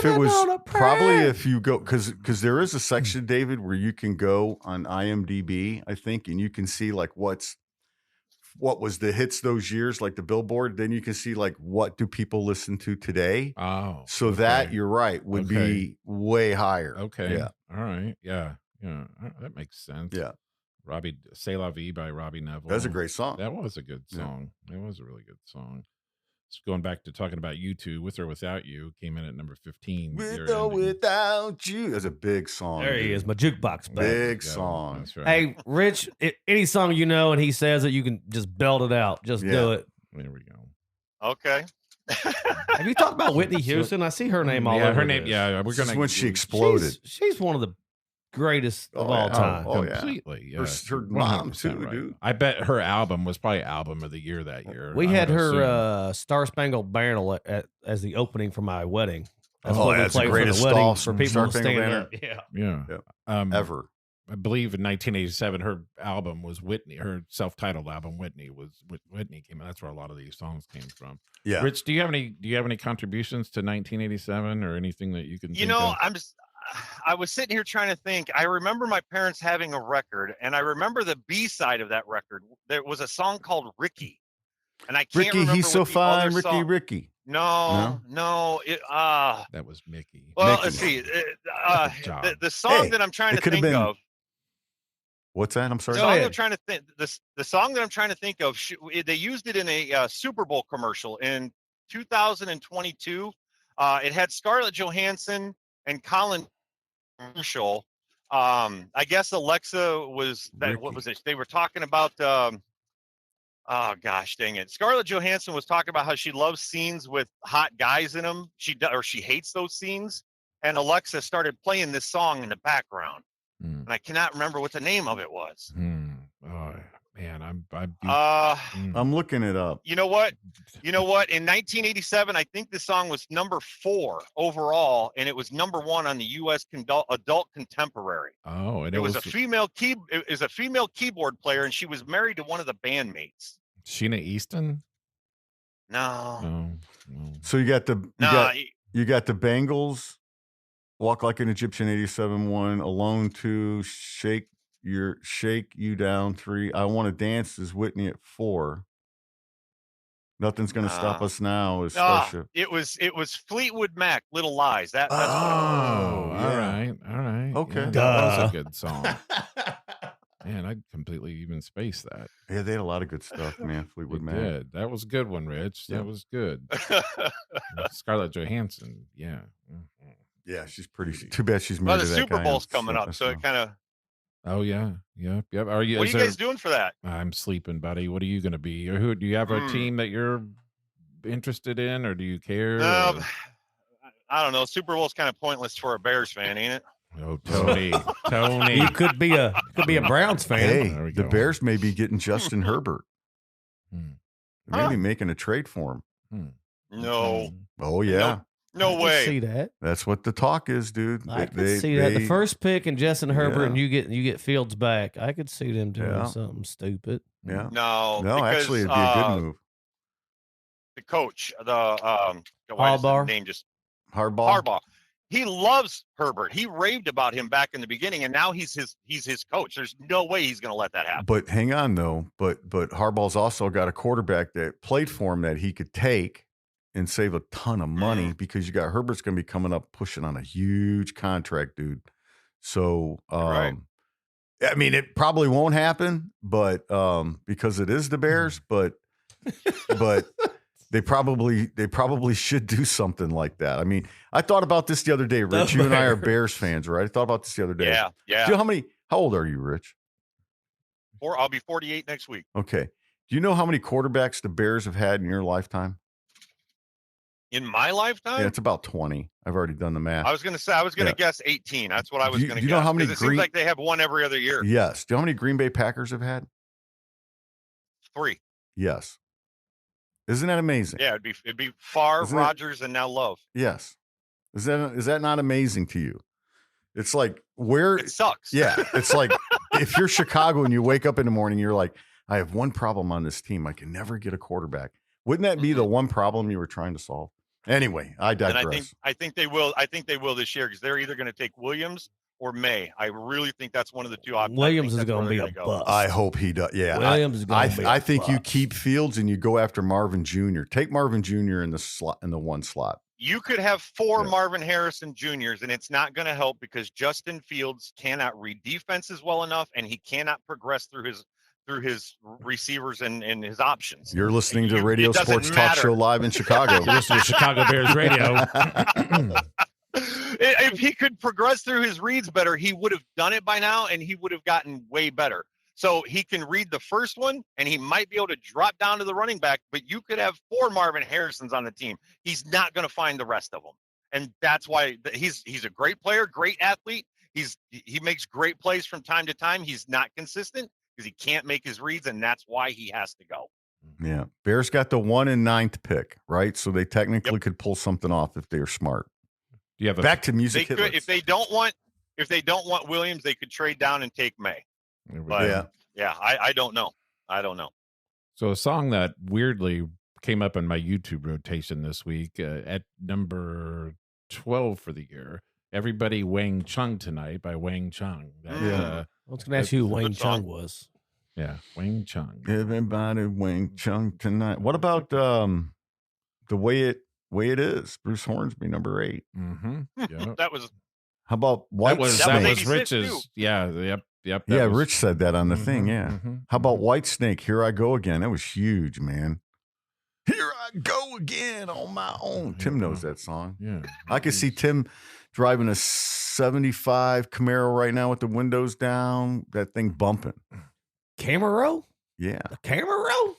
if you go, because there is a Hmm. section, David, where you can go on IMDb, I think, and you can see like what was the hits those years, like the Billboard. Then you can see like what do people listen to today. Oh, so okay. that you're right would be way higher. Okay. Yeah. All right. Yeah. That makes sense. Yeah. Robbie, C'est La Vie by Robbie Neville. That's a great song. That was a good song. It was a really good song. Just going back to talking about U2, With or Without You came in at number 15. With or Without You. That's a big song. There he is, my jukebox. Big song. That's right. Hey, Rich, any song you know and he says it, you can just belt it out. Just do it. There we go. Okay. Have you talked about Whitney Houston? I see her name all over. Her name. this. Yeah, we're This is gonna. when she exploded. She's one of the greatest of all time. Oh, yeah. Completely. Yeah. Her mom 100% too, right. dude. I bet her album was probably album of the year that year. We I had would her Star Spangled Banner as the opening for my wedding. That's Oh, what we that's the played for the greatest wedding star- for people Star to Spangled stand Banner. up. Yeah. Yeah. Ever. I believe in 1987, her album was Whitney. Her self-titled album, Whitney, came out. That's where a lot of these songs came from. Yeah. Rich, do you have any contributions to 1987 or anything that you can? You think know, of? I was sitting here trying to think. I remember my parents having a record, and I remember the B side of that record. There was a song called Ricky, and I can't Ricky, remember he's what so the fine. other Ricky, song. Ricky. No. That was Mickey. Well, Mickey. let's see. Good job. The song Hey, that I'm trying it to could've think been- of. What's that? I'm sorry. The song I'm trying to think. The song that I'm trying to think of. They used it in a Super Bowl commercial in 2022. It had Scarlett Johansson and Colin commercial. I guess Alexa was that. Ricky. What was it? They were talking about. Oh gosh, dang it! Scarlett Johansson was talking about how she loves scenes with hot guys in them. She hates those scenes. And Alexa started playing this song in the background, and I cannot remember what the name of it was. Oh man, I'm looking it up. You know what? In 1987, I think this song was number 4 overall, and it was number 1 on the U.S. Adult Contemporary. Oh, and It was a female keyboard player, and she was married to one of the bandmates. Sheena Easton. No. So you got the No. you got the Bengals, Walk Like an Egyptian 87-1, Alone 2, Shake You Down 3. I Want to Dance is Whitney at 4. Nothing's Gonna Stop Us Now is Starship. It was Fleetwood Mac, Little Lies. That's what it was. All yeah. right. Okay. Yeah, that was a good song. Man, I completely even spaced that. Yeah, they had a lot of good stuff, man. Fleetwood Mac. Did. That was a good one, Rich. Yeah. That was good. Scarlett Johansson. Yeah. Yeah, she's pretty. Too bad she's married Well, to the that Super guy Bowl's on coming up, so it kind of. Oh yeah. Yep. Are you? What are you guys doing for that? I'm sleeping, buddy. What are you going to be? Or who? Do you have a team that you're interested in, or do you care? Uh, I don't know. Super Bowl's kind of pointless for a Bears fan, ain't it? Oh, Tony. You could be a Browns fan. There Hey, we the go. Bears may be getting Justin Herbert. They may be making a trade for him. No. Oh yeah, No I can way. see that. that's what the talk is, dude. I can see that. The first pick and Justin Herbert, and you get Fields back. I could see them doing something stupid. Yeah. No. No, because, actually, it'd be a good move. The coach, why is his Harbaugh? name just Harbaugh. He loves Herbert. He raved about him back in the beginning, and now he's his coach. There's no way he's going to let that happen. But hang on, though. But Harbaugh's also got a quarterback that played for him that he could take and save a ton of money because you got Herbert's going to be coming up pushing on a huge contract, dude. So, Right. I mean, it probably won't happen, but because it is the Bears, but they probably should do something like that. I mean, I thought about this the other day, Rich. You and I are Bears fans, right? I thought about this the other day. Yeah. Do you know how old are you, Rich? I'll be 48 next week. Okay. Do you know how many quarterbacks the Bears have had in your lifetime? In my lifetime? Yeah, it's about 20. I've already done the math. I was going to guess 18. That's what I was going to guess. Do you know how many 'cause it seems like they have one every other year. Yes. Do you know how many Green Bay Packers have had? 3. Yes. Isn't that amazing? Yeah, it'd be Favre, Isn't it- Rodgers, and now Love. Yes. Is that not amazing to you? It's like where It sucks. Yeah, it's like if you're Chicago and you wake up in the morning, you're like, I have one problem on this team. I can never get a quarterback. Wouldn't that be the one problem you were trying to solve? Anyway, I digress. And I think they will. I think they will this year because they're either going to take Williams or May. I really think that's one of the two options. Williams is going to be a bust. I hope he does. Yeah, Williams is going to be. I think you keep Fields and you go after Marvin Jr. Take Marvin Jr. in the slot, in the one slot. You could have 4 Marvin Harrison Juniors, and it's not going to help because Justin Fields cannot read defenses well enough, and he cannot progress through his receivers and his options. You're listening to Radio Sports Talk Show live in Chicago. You're listening to Chicago Bears Radio. If he could progress through his reads better, he would have done it by now, and he would have gotten way better. So he can read the first one, and he might be able to drop down to the running back, but you could have 4 Marvin Harrisons on the team. He's not going to find the rest of them. And that's why he's a great player, great athlete. He makes great plays from time to time. He's not consistent because he can't make his reads, and that's why he has to go. Yeah. Bears got the 1 and 9th pick, right? So they technically could pull something off if they are smart. Do you have back to music? They could, if they don't want Williams, they could trade down and take May. But I don't know. So a song that weirdly came up in my YouTube rotation this week at number 12 for the year. Everybody Wang Chung Tonight by Wang Chung. I was going to ask you who Wang Chung was. Yeah, Wang Chung. Everybody Wang Chung Tonight. What about the way it is? Bruce Hornsby, number 8. Mm-hmm. Yep. That was. How about White? That was 86 Rich's. too. Yeah. Yep. Yeah, Rich said that on the thing. Yeah. How about White Snake? Here I Go Again. That was huge, man. Here I go again on my own. Tim knows that song. Yeah. I could see Tim driving a 75 Camaro right now with the windows down, that thing bumping. Camaro? Yeah. A Camaro?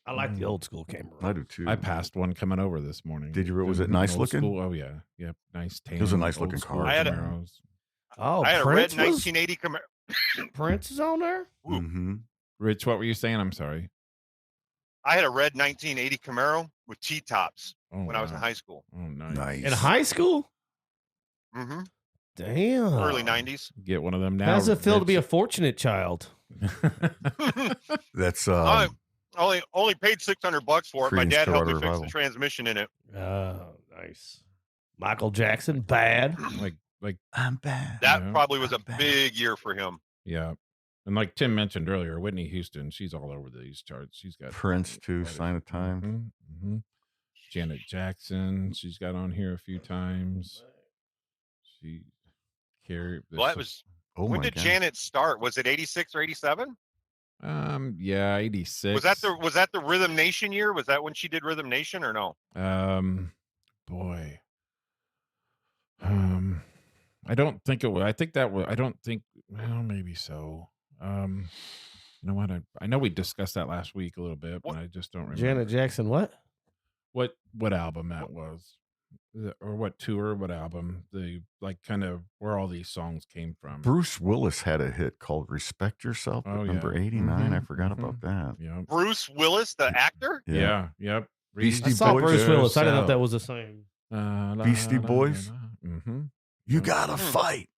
I like the old school Camaro. I do too. I passed one coming over this morning. Did you? Was it nice Old looking? School. Oh yeah. Yep. Nice tan. It was a nice old looking school car. I had a- Camaros. Oh, I had a Prince red was? 1980 Camaro. Prince is on there? Mm-hmm. Rich, what were you saying? I'm sorry. I had a red 1980 Camaro with T-tops Oh, when I was in wow. high school. Oh, nice. Nice. In high school? Mm-hmm. Damn. Early 90s. Get one of them now. How does it feel to be a Rich. fortunate child? That's I Only paid $600 for it. My Creedence dad helped me Clearwater fix the Revival. transmission in it. Oh, nice. Michael Jackson, bad. Like I'm bad. That Yeah. probably was a big year for him. yeah. And like Tim mentioned earlier, Whitney Houston, she's all over these charts. She's got Prince too. quite a- Sign of Time. Janet Jackson, she's got on here a few times. She carried. Well, that was Oh when my did God. Janet start? Was it 86 or 87? Yeah, 86. Was that the Rhythm Nation year? Was that when she did Rhythm Nation or no? Boy. I don't think it was. I think that was. I don't think. Well, maybe so. You know what? I know we discussed that last week a little bit, but I just don't remember. Janet Jackson, what? What album that was, or what tour, what album? The like kind of where all these songs came from. Bruce Willis had a hit called "Respect Yourself" at Oh, yeah. number 89. I Mhm, forgot mhm. about that. Yeah. Bruce Willis, the actor? Yeah. Yep. Beastie I saw Boys. Bruce Willis. I didn't know if that was the same. Beastie Boys? Mm-hmm. You gotta fight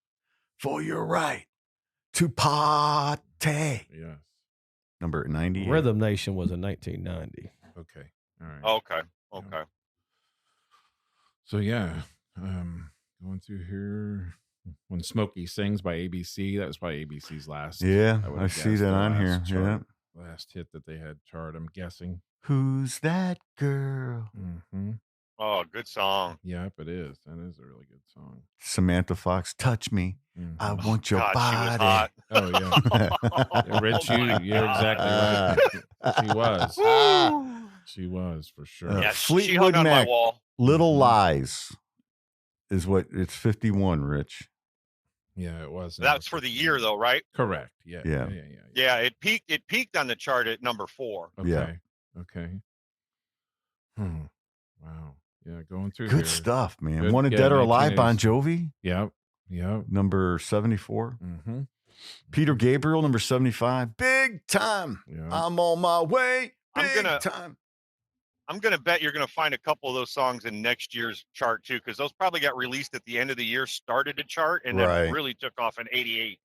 for your right to party. Yes. Number 98. Rhythm Nation was in 1990. Okay. All right. Okay. So yeah, going through here. When Smokey Sings by ABC, that was probably ABC's last. Yeah, would I have see guessed that the on here. last Yeah. chart, last hit that they had chart. I'm guessing. Who's that girl? Mm-hmm. Oh, good song. Yep, it is. That is a really good song. Samantha Fox, touch me. Mhm. I want your God, she was body. hot. Oh yeah, Yeah, Rich, you're exactly right. She was. She was for sure. Uh, Yeah, she Fleetwood hung on Mac. my wall. Little Lies is what it's 51, Rich. Yeah, it was. That's for the year though, right? Correct. Yeah. Yeah. Yeah, it peaked on the chart at number 4. Okay. Yeah. Okay. Wow. Yeah, going through Good here. stuff, man. Good- Wanted yeah, Dead or Alive, Bon 1980s. Jovi, Yep. number 74. Mm-hmm. Peter Gabriel, number 75. Big time. Yeah. I'm on my way. I'm Big gonna- time. I'm going to bet you're going to find a couple of those songs in next year's chart too, because those probably got released at the end of the year, started to chart, and Right. then really took off in '88.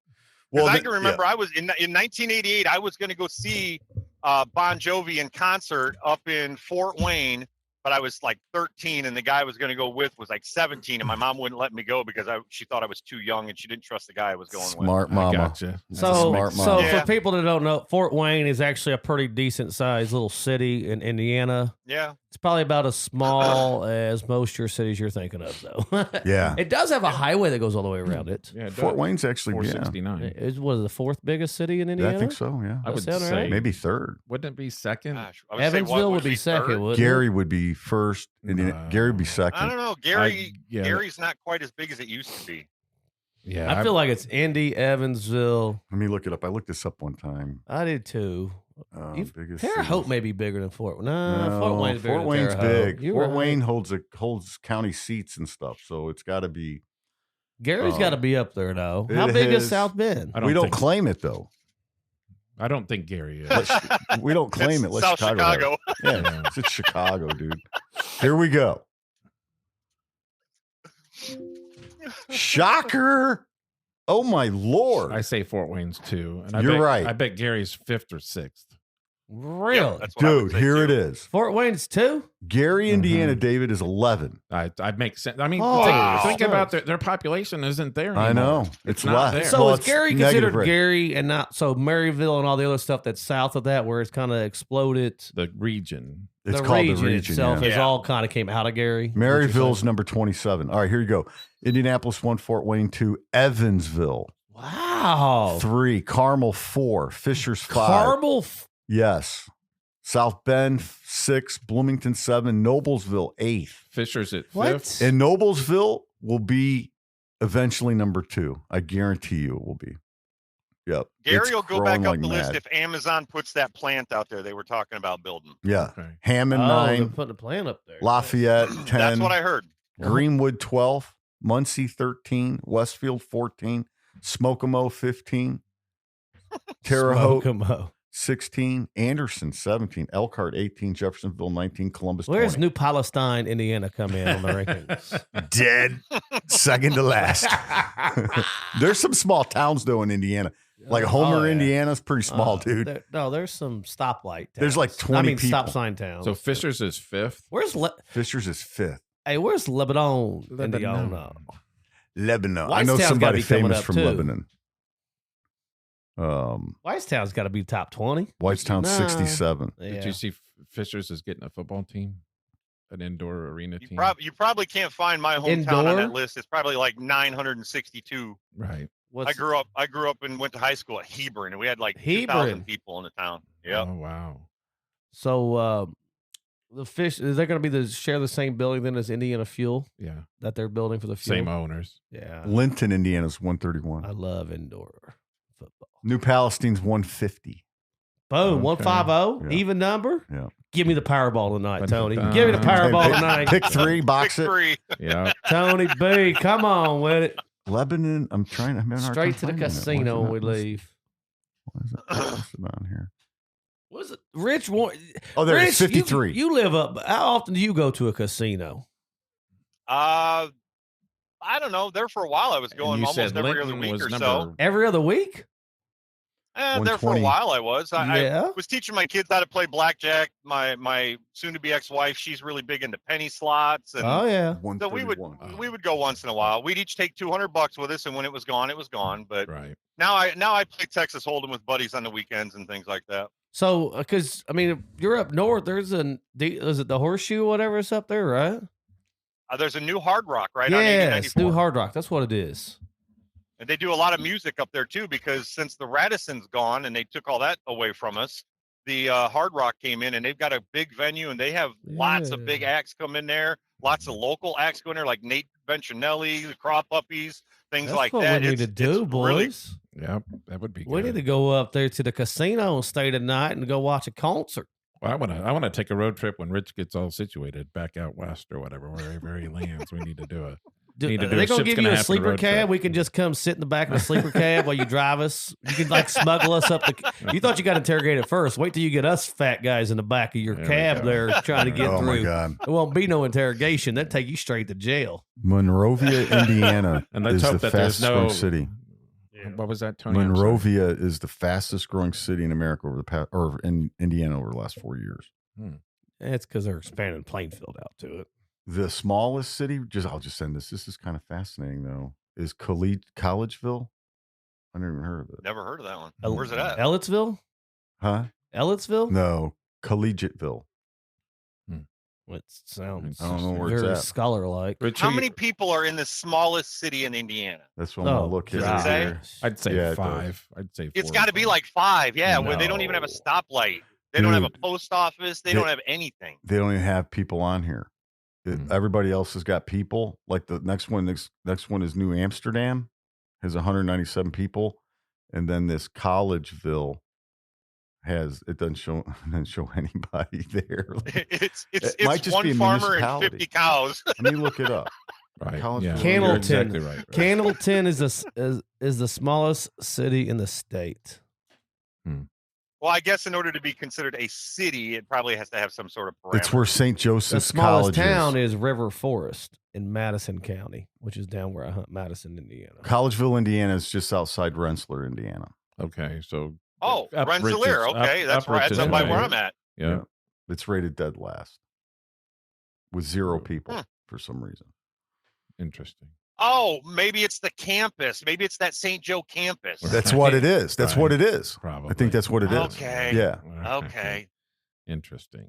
Well, I can remember I was in 1988. I was going to go see Bon Jovi in concert up in Fort Wayne, but I was like 13, and the guy I was going to go with was like 17, and my mom wouldn't let me go because she thought I was too young, and she didn't trust the guy I was going with. Smart I mama. gotcha. So, smart so mom. Yeah. for people that don't know, Fort Wayne is actually a pretty decent sized little city in Indiana. Yeah, It's probably about as small as most of your cities you're thinking of, though. Yeah. It does have a highway that goes all the way around it. Yeah, Fort Wayne's actually, yeah. 469. It was the fourth biggest city in Indiana. I think so, yeah. I would That sound say right? Maybe third. Wouldn't it be second? gosh, I would say, Evansville would be third? second, wouldn't Gary would be first, and then No. Gary would be I second. don't know. yeah. Gary's not quite as big as it used to be. Yeah, I feel like it's Indy, Evansville. Let me look it up. I looked this up one time. I did too. Biggest Terre cities. Haute may be bigger than Fort. No, No, Fort Wayne's bigger Fort than Wayne's Terre Haute. big. You're Fort right. Wayne holds county seats and stuff, so it's got to be. Gary's got to be up there though. How It big is is. South Bend? I We don't think- claim it though. I don't think Gary is. We don't claim it. It's Let South Chicago. have it. Chicago. Yeah, it's Chicago, dude. Here we go. Shocker! Oh my lord! I say Fort Wayne's 2. And You're bet, right. I bet Gary's 5th or 6th. Really? Yeah, that's what I would Dude, say, here too. it is. Fort Wayne's too? Gary, Indiana, David is 11. I'd make sense. I mean, Oh, think wow. about their population isn't there anymore. I know. It's not less. there. So Well, is it's Gary negative considered rate. Gary and not so Maryville and all the other stuff that's south of that where it's kind of exploded? The region. It's the called region the region. itself Yeah. is all kind of came out of Gary. Maryville's number 27. All right, here you go. Indianapolis 1, Fort Wayne 2, Evansville Wow. 3, Carmel 4, Fishers 5. Carmel. Yes. South Bend 6, Bloomington 7, Noblesville 8th. Fisher's at 5th. What? And Noblesville will be eventually number 2. I guarantee you it will be. Yep. Gary It's will go back growing up like the list mad. if Amazon puts that plant out there they were talking about building. Yeah. Okay. Hammond Oh, they're 9, putting a plan up there. Lafayette 10, That's what I heard. Greenwood 12, Muncie 13, Westfield 14, Smokomo 15, Terre Haute Smoke-em-o. 16, Anderson 17, Elkhart 18, Jeffersonville 19, Columbus Where's 20. New Palestine, Indiana come in on the rankings? Dead. Second to last. There's some small towns though in Indiana. Like Homer, Oh, yeah. Indiana's pretty small, dude. There's some stoplight towns. There's like 20 people. stop sign towns. So Fishers is 5th. Fishers is 5th. Where's Lebanon? Indiana? Lebanon. I know Whitestown's gotta somebody be coming famous up, from too. Lebanon. Whitestown's got to be top 20. Whitestown No. 67. Yeah. Did you see Fishers is getting a football team? An indoor arena team? You probably can't find my hometown Indoor? on that list. It's probably like 962. Right. I grew up and went to high school at Hebron, and we had like Hebron. 2,000 people in the town. Yep. Oh, wow. So the fish is they going to be share the same building then as Indiana Fuel Yeah. that they're building for the fuel? Same owners. Yeah, Linton, Indiana's 131. I love indoor football. New Palestine's 150. Boom, Okay. 150, Yeah. even number. Yeah. Give me the Powerball tonight, But- Tony. Give me the Powerball Pick- tonight, Pick 3, box Pick it. 3. Yeah. Tony B. Come on with it. Lebanon, I'm having a hard time Straight to the finding it. casino Why when we is it not leave. Why is it not listed on here? What is it? Rich Warne. Oh, there Rich, it's 53. You live up. How often do you go to a casino? I don't know. There for a while, I was And going you almost said every Linton other week was or so. number. Every other week? There for a 120. while, I was. I Yeah. was teaching my kids how to play blackjack. My soon-to-be ex-wife, she's really big into penny slots, and Oh yeah. so we 131. would go once in a while. We'd each take $200 with us, and when it was gone, it was gone. But Right. now I play Texas Hold'em with buddies on the weekends and things like that. So, because I mean, you're up north. There's is it the Horseshoe, or whatever is up there, right? There's a new Hard Rock right on Yes, 8094. New Hard Rock. That's what it is. And they do a lot of music up there too, because since the Radisson's gone and they took all that away from us, the Hard Rock came in, and they've got a big venue, and they have lots of big acts come in there, lots of local acts go in there, like Nate Venturelli, the Craw Puppies, things That's like what that. we need to do, it's really- boys. Yeah. That would be good. We need to go up there to the casino and stay the night and go watch a concert. Well, I want to take a road trip when Rich gets all situated back out west or whatever, wherever he lands. We need to do it. Need to Are do they a gonna Ship's give Gonna you a Happen sleeper road cab? trip. We can just come sit in the back of the sleeper cab while you drive us. You can like smuggle us up the. You thought you got interrogated first. Wait till you get us fat guys in the back of your There we cab go. there trying to get Oh, my through. God. There won't be no interrogation. They'll take you straight to jail. Monrovia, Indiana And let's is hope the that there's fastest growing no city. What was that, Tony? I'm sorry. Monrovia is the fastest growing city in America over the past, or in Indiana over the last 4 years. It's because they're expanding Plainfield out to it. The smallest city, I'll just send this. This is kind of fascinating though. Is Collegeville? I never even heard of it. Never heard of that one. El- Where's it at? Ellettsville? Huh? Ellettsville? No, Collegiateville. It sounds I don't know where it's very at. scholar-like. Rich, How who many you- people are in the smallest city in Indiana? That's what I'm gonna look Does it at. say? here. I'd say Yeah, it 5. I'd say 4. It's got to be like 5, yeah. Where they don't even have a No. stoplight. They don't have a Dude. post office. They don't have anything. They don't even have people on here. Hmm. Everybody else has got people. Like the next one is New Amsterdam, has 197 people, and then this Collegeville doesn't show anybody there. It's might just be one a farmer and municipality. 50 cows. Let me look it up. Right. College Yeah, Village. you're Candleton. exactly right. Candleton is the smallest city in the state. Well, I guess in order to be considered a city, it probably has to have some sort of parameter. It's where St. The Joseph's smallest College town is. is River Forest in Madison County, which is down where I hunt, Madison, Indiana. Collegeville, Indiana is just outside Rensselaer, Indiana. Okay, so Oh, up Rensselaer. Riches, Okay, that's right. That's Riches up by way. where I'm at. Yeah. It's rated dead last with 0 Hmm. people for some reason. Interesting. Oh, maybe it's the campus. Maybe it's that St. Joe campus. That's what it is. That's what it is. Probably. I think that's what it is. Okay. Yeah. Okay. Interesting.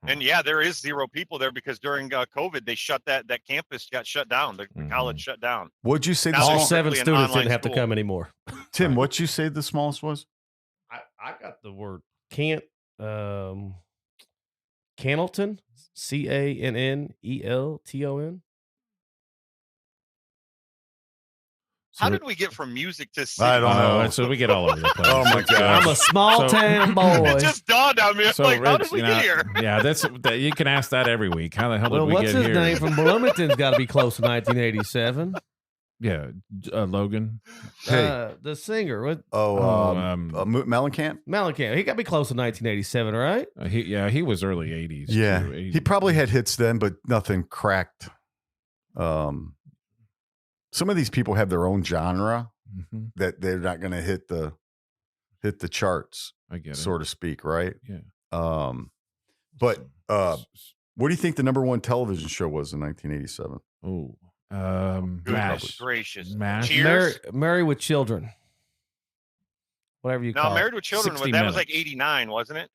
And yeah, there is 0 people there because during COVID, they shut that campus got shut down. The Mhm. college shut down. What'd you say? The Now All there's small, seven strictly an students online didn't have to school. come anymore. Tim, what'd you say the smallest was? I got the word Cannelton, Cannelton. How did we get from music to city? I don't know. So we get all over the place. Oh, my It's, God. I'm a small So- town boy. It just dawned on me. I'm So like, how Rich, did we get here? Yeah, that you can ask that every week. How the hell did Well, we what's get his here? name from Bloomington's got to be close to 1987. Yeah, Logan. Hey. The singer, what? Mellencamp? Mellencamp. He got to be close to 1987, right? He was early 80s. Yeah. too, He probably had hits then, but nothing cracked. Some of these people have their own genre. Mhm. that they're not going to hit the charts, I get it. so to speak, right? Yeah. But what do you think the number one television show was in 1987? Oh, Goodness MASH. gracious. MASH. Cheers. Married with Children. Whatever you No, call Married it. with Children. 60 That was like minutes. 89, wasn't it?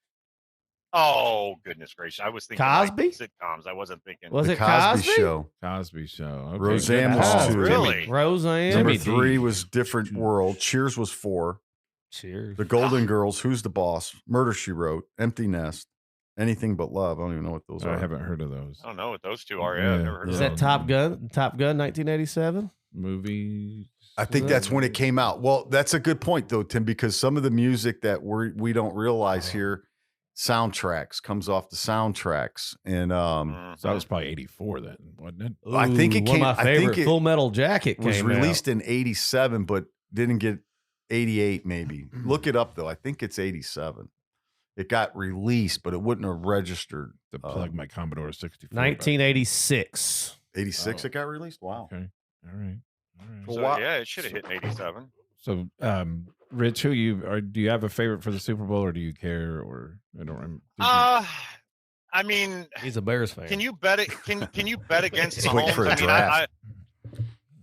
Oh, goodness gracious. I was thinking Cosby? like sitcoms. I wasn't thinking. Was The it Cosby? Show. Cosby Show. Okay. Roseanne Oh, was 2. really? Roseanne. Number Timmy D. 3 was Different World. Cheers was 4. Cheers. The Golden Girls. Who's the Boss? Murder, She Wrote. Empty Nest. Anything But Love. I don't even know what those I are. haven't heard of those I don't know what those two are. Yeah, Yeah. I've never heard Is of that those. Top Gun? Top Gun 1987? movies. I think that's when it came out. Well, that's a good point though, Tim, because some of the music that we don't realize here, soundtracks comes off the soundtracks, and So that was probably 84 then, wasn't it? I think it Ooh, one came. of my I think favorite it Full Metal Jacket was came released out. in 87, but didn't get 88. Maybe look it up though. I think it's 87. It got released, but it wouldn't have registered. To plug my Commodore 64. 1986. 86. Oh. It got released. Wow. Okay. All right. Well, So, why- yeah, it should have hit in 87. So, Rich, do you have a favorite for the Super Bowl, or do you care? Or I don't remember. I mean, He's a Bears fan. can you bet it? Can you bet against Just wait Mahomes? for a I mean, draft.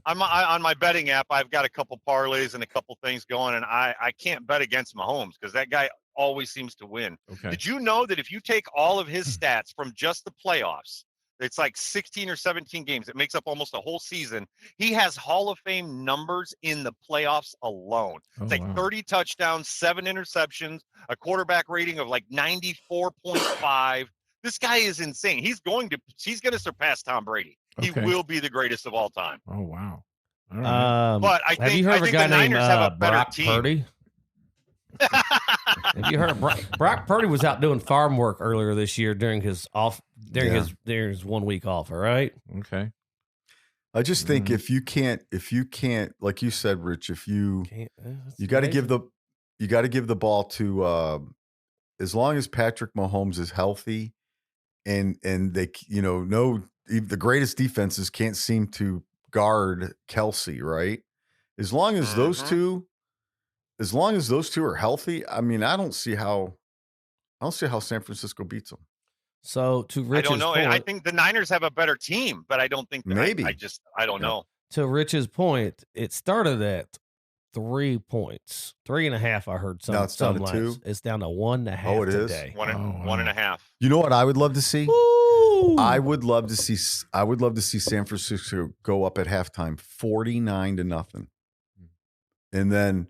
I'm on my betting app. I've got a couple parlays and a couple things going, and I can't bet against Mahomes because that guy always seems to win. Okay. Did you know that if you take all of his stats from just the playoffs, it's like 16 or 17 games. It makes up almost a whole season. He has Hall of Fame numbers in the playoffs alone. It's like wow. 30 touchdowns, 7 interceptions, a quarterback rating of like 94.5. This guy is insane. He's going to surpass Tom Brady. He Okay. will be the greatest of all time. Oh wow. All right. But I have think- you heard I of a think guy the named Niners have a better Brock team. Purdy? Have you heard of Brock Purdy was out doing farm work earlier this year during his 1 week off, all right? Okay. I just think if you can't, like you said, Rich, you got to give the ball to as long as Patrick Mahomes is healthy, and they the greatest defenses can't seem to guard Kelsey, right? As long as those two are healthy, I mean, I don't see how San Francisco beats them. So to I Rich's don't know. point, I think the Niners have a better team, but I don't think that Maybe. I don't know. to Rich's point, it started at 3 points, 3.5. I heard some. Now it's down some to lines. 2? It's down to 1.5 Oh, it is? today. One wow. and a half. You know what I would love to see? Ooh. I would love to see San Francisco go up at halftime 49-0. And then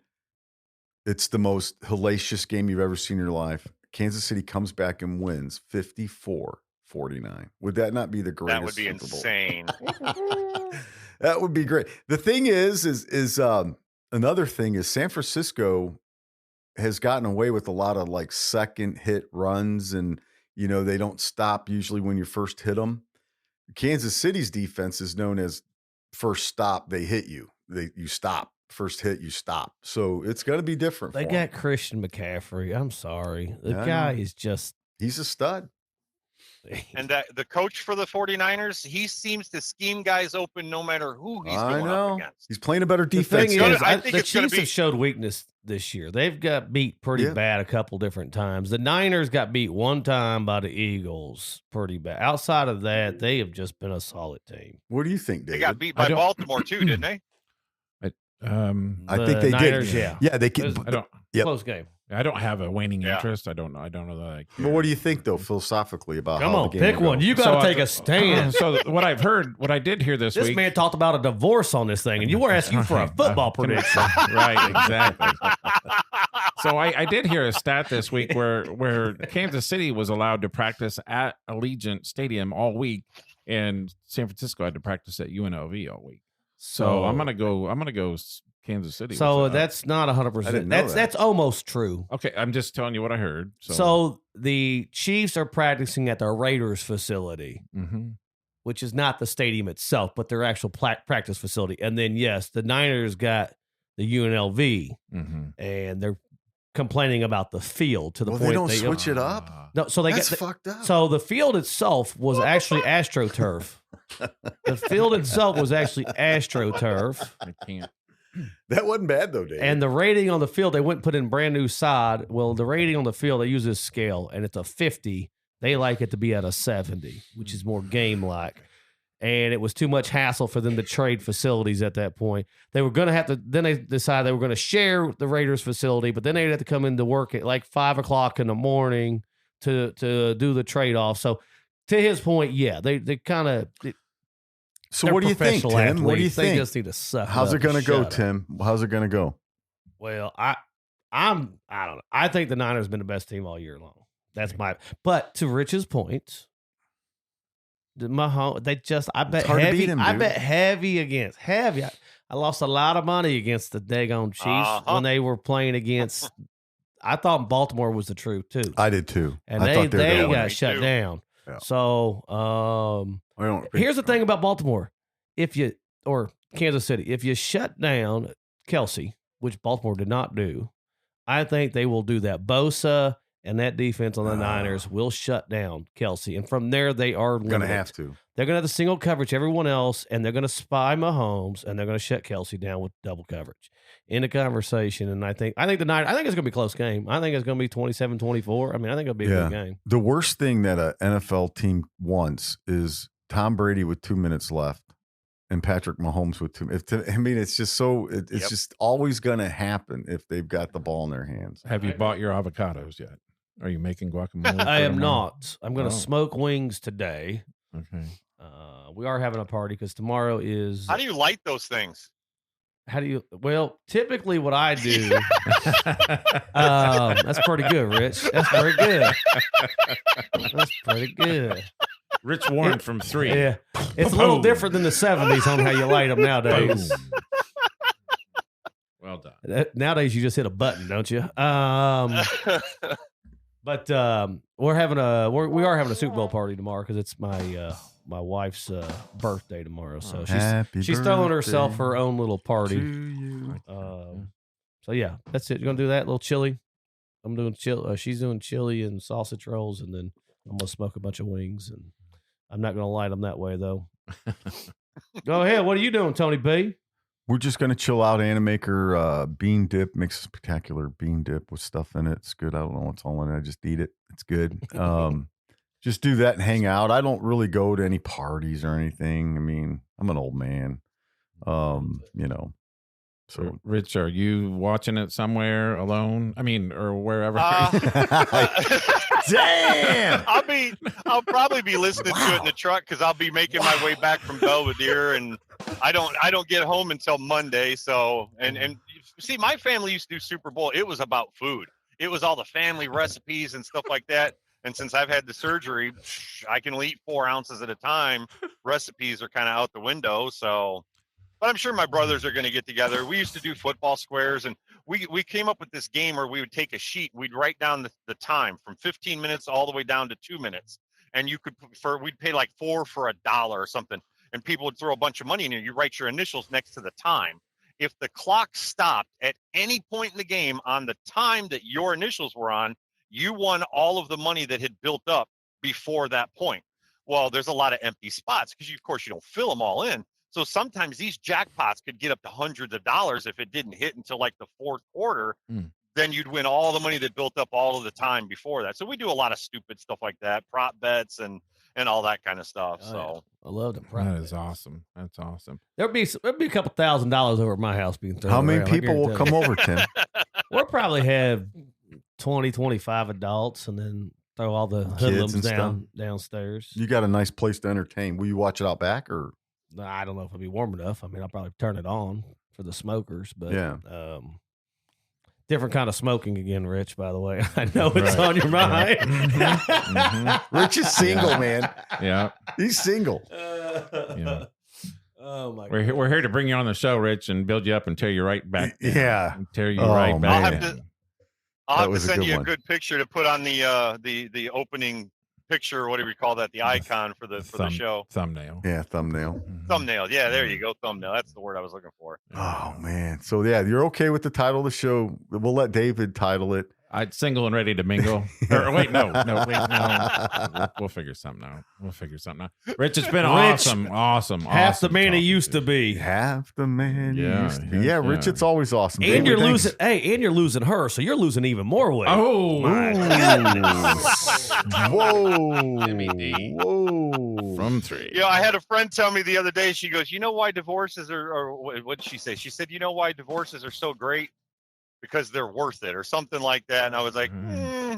it's the most hellacious game you've ever seen in your life. Kansas City comes back and wins 54-49. Would that not be the greatest That would be Super Bowl? insane. That would be great. The thing is another thing is San Francisco has gotten away with a lot of like second hit runs, and they don't stop usually when you first hit them. Kansas City's defense is known as first stop, they hit you. You stop. First hit, you stop. So it's going to be different. They for got 'em. Christian McCaffrey. I'm sorry. The Yeah, I guy know. is just. He's a stud. And the coach for the 49ers, he seems to scheme guys open no matter who he's I going know. up against. He's playing a better The defense. thing gonna- is, I I think the it's gonna Chiefs be- have showed weakness this year. They've got beat pretty Yeah. bad a couple different times. The Niners got beat one time by the Eagles pretty bad. Outside of that, they have just been a solid team. What do you think, They David? got beat I by don't- Baltimore too, didn't they? I The think they Niners, did. yeah. Yeah, they It can. was I don't. Yep. Close game. I don't have a waning Yeah. interest. I don't know. I don't know that. I care. But what do you think, though, philosophically about Come how on, the game pick will one. go? You got to So take a stand. So what I did hear this This week. man talked about a divorce on this thing, and you were asking for a football prediction. Right, exactly. So I did hear a stat this week where Kansas City was allowed to practice at Allegiant Stadium all week, and San Francisco had to practice at UNLV all week. So I'm gonna go Kansas City. So with that. that's not I 100%. didn't know that. That's almost true. Okay. I'm just telling you what I heard. So the Chiefs are practicing at the Raiders facility, Mhm. which is not the stadium itself, but their actual practice facility. And then, yes, the Niners got the UNLV, Mhm. and they're complaining about the field to the Well, point they don't switch it up. Ah. No, so they That's get fucked up. so the field itself was actually AstroTurf. The field itself was actually AstroTurf. I can't. That wasn't bad though, Dave. And the rating on the field, they went and put in brand new sod. Well, the rating on the field, they use this scale, and it's a 50. They like it to be at a 70, which is more game-like. And it was too much hassle for them to trade facilities at that point. They were going to have to, then they decided they were going to share the Raiders facility, but then they'd have to come into work at like 5 o'clock in the morning to do the trade-off. So to his point, yeah, they kind of. So what do you think, Tim? Athletes. What do you think? They just need to suck. How's it going to go, up. Tim? How's it going to go? Well, I don't know. I think the Niners have been the best team all year long. That's but to Rich's point, Mahomes, I bet heavy. I bet heavy against heavy. I lost a lot of money against the daggone Chiefs when they were playing against. I thought Baltimore was the truth too. I did too. And they got shut down. Yeah. So here's the thing about Baltimore, or Kansas City, if you shut down Kelsey, which Baltimore did not do, I think they will do that. Bosa and that defense on the Niners will shut down Kelsey. And from there, they are going to have to. They're going to have the single coverage, everyone else, and they're going to spy Mahomes, and they're going to shut Kelsey down with double coverage. In the conversation, and I think the Niners, I think it's going to be a close game. I think it's going to be 27-24. I mean, I think it'll be a good game. The worst thing that an NFL team wants is Tom Brady with 2 minutes left and Patrick Mahomes with 2 minutes. I mean, it's just so it's just always going to happen if they've got the ball in their hands. Have you bought your avocados yet? Are you making guacamole? I am not. I'm going to smoke wings today. Okay. We are having a party because tomorrow is. How do you light those things? Well, typically what I do. That's pretty good, Rich. That's pretty good. That's pretty good. Rich Warne from 3. Yeah. It's a little different than the 70s on how you light them nowadays. Well done. Nowadays, you just hit a button, don't you? But we are having a Super Bowl party tomorrow because it's my wife's birthday tomorrow. So she's throwing herself her own little party. So yeah, that's it. You're gonna do that little chili. I'm doing she's doing chili and sausage rolls, and then I'm gonna smoke a bunch of wings. And I'm not gonna light them that way though. Go ahead. What are you doing, Tony B? We're just going to chill out. Anna make her bean dip, makes a spectacular bean dip with stuff in it. It's good. I don't know what's all in it. I just eat it. It's good. Just do that and hang out. I don't really go to any parties or anything. I mean, I'm an old man, So, Rich, are you watching it somewhere alone? I mean, or wherever? Damn! I'll probably be listening to it in the truck because I'll be making my way back from Belvedere, and I don't get home until Monday. So, and see, my family used to do Super Bowl. It was about food. It was all the family recipes and stuff like that. And since I've had the surgery, I can only eat 4 ounces at a time. Recipes are kind of out the window. So, but I'm sure my brothers are going to get together. We used to do football squares, and we came up with this game where we would take a sheet. We'd write down the time from 15 minutes all the way down to 2 minutes. And you could, we'd pay like $4 for $1 or something. And people would throw a bunch of money in there. You write your initials next to the time. If the clock stopped at any point in the game on the time that your initials were on, you won all of the money that had built up before that point. Well, there's a lot of empty spots because, of course, you don't fill them all in. So sometimes these jackpots could get up to hundreds of dollars if it didn't hit until like the fourth quarter. Then you'd win all the money that built up all of the time before that. So we do a lot of stupid stuff like that, prop bets and all that kind of stuff. So I love the prop. That is awesome. That's awesome. There'd be a couple $1,000s over at my house being thrown. How many around, people will come over, Tim? We'll probably have 20, 25 adults, and then throw all the hoodlums downstairs. You got a nice place to entertain. Will you watch it out back or? I don't know if it'll be warm enough. I mean, I'll probably turn it on for the smokers, but different kind of smoking again, Rich, by the way. I know it's on your mind. Rich is single, man. Yeah. He's single. Yeah. Oh my! We're here to bring you on the show, Rich, and build you up and tear you right back. Yeah, and tear you right back. I'll have to send you a good picture to put on the opening picture, or whatever you call that, the icon for the show. Thumbnail. Yeah, thumbnail. Thumbnail. Yeah, there you go. Thumbnail. That's the word I was looking for. Oh man. So yeah, you're okay with the title of the show. We'll let David title it. I'd single and ready to mingle. Or wait, no. We'll figure something out. Rich, it's been awesome. Half the man he used to be. Half the man he Yeah, used to be. yeah, Yeah, Rich, yeah. it's always awesome. And David, you're thanks. losing. Hey, and you're losing her, so you're losing even more weight. Oh, my Whoa. Timmy D. Whoa. From 3. You know, I had a friend tell me the other day, she goes, you know why divorces are, or what did she say? She said, you know why divorces are so great? Because they're worth it or something like that. And I was like,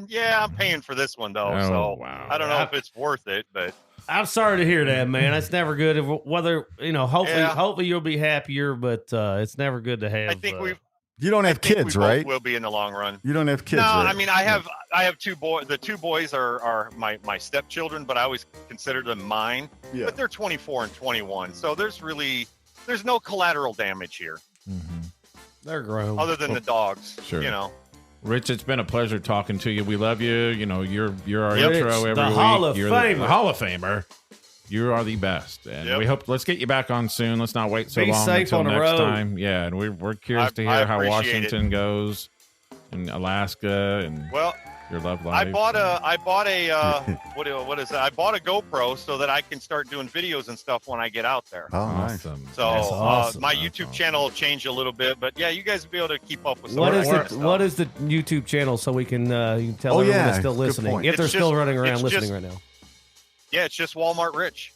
yeah, I'm paying for this one though. Oh, So wow. I don't know if it's worth it, but I'm sorry to hear that, man. It's never good. Whether hopefully you'll be happier, but it's never good to have. I think You don't have kids, right? Will be in the long run. You don't have kids, No, right? I mean, I have 2 boys. The 2 boys are my stepchildren, but I always consider them mine. Yeah. But they're 24 and 21. So there's no collateral damage here They're grown. other than the dogs, Sure. you know. Rich, it's been a pleasure talking to you. We love you. You know, you're our Yep. intro Rich, every the week. Hall of You're Famer. the Hall of Famer. You are the best, and Yep. we hope. Let's get you back on soon. Let's not wait so Be long safe until on the next road. time. Yeah, and we're curious to I hear how appreciate Washington goes, and Alaska, and Well, your love I life. bought a what is that? I bought a GoPro so that I can start doing videos and stuff when I get out there. Oh, nice. Awesome. So That's awesome. my That's YouTube awesome. channel will change a little bit, but yeah, you guys will be able to keep up with some What of is the the stuff. what is the YouTube channel so we can you can tell Oh, everyone yeah, that's still good listening point. if they're It's still just- running around it's listening just- right now. Yeah, it's just Walmart Rich.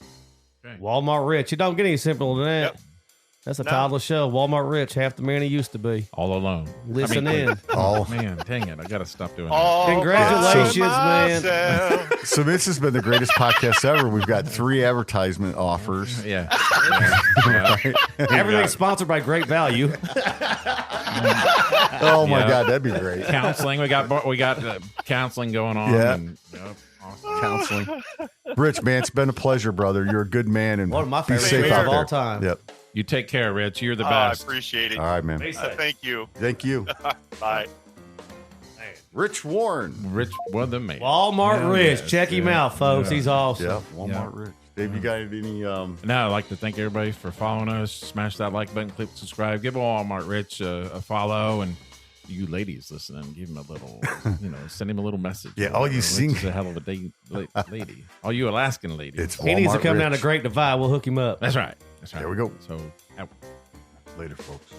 Walmart Rich. You don't get any simpler than that. Yep. That's a No. title of the show. Walmart Rich, half the man he used to be. all alone. Listen in. Oh, Man, dang it! I gotta stop doing that. All Congratulations, by man. myself. so this has been the greatest podcast ever. We've got 3 advertisement offers. Yeah. Everything's sponsored by Great Value. Oh my Yeah. God, that'd be great. Counseling. We got counseling going on. Yeah. And, awesome. Counseling. Rich, man, it's been a pleasure, brother. You're a good man, and One of my be favorite safe shows out of there. all time. Yep. You take care, Rich. You're the I best. appreciate it. All right, man. Thank you. Thank you, Bye. Rich Warne. Rich was the man. Walmart Yeah, Rich. yes, Check him yeah, out, folks. yeah. He's awesome. Yeah, Walmart Rich. Dave, you got any? Now, I'd like to thank everybody for following us. Smash that like button, click subscribe, give Walmart Rich a follow, and you ladies listening, give him a little, send him a little message. Yeah, all you Rich sing- is a hell of a lady. All you Alaskan ladies. It's He needs to Walmart come down to Rich. Great Divide. We'll hook him up. That's right. There we go. So, Later, folks.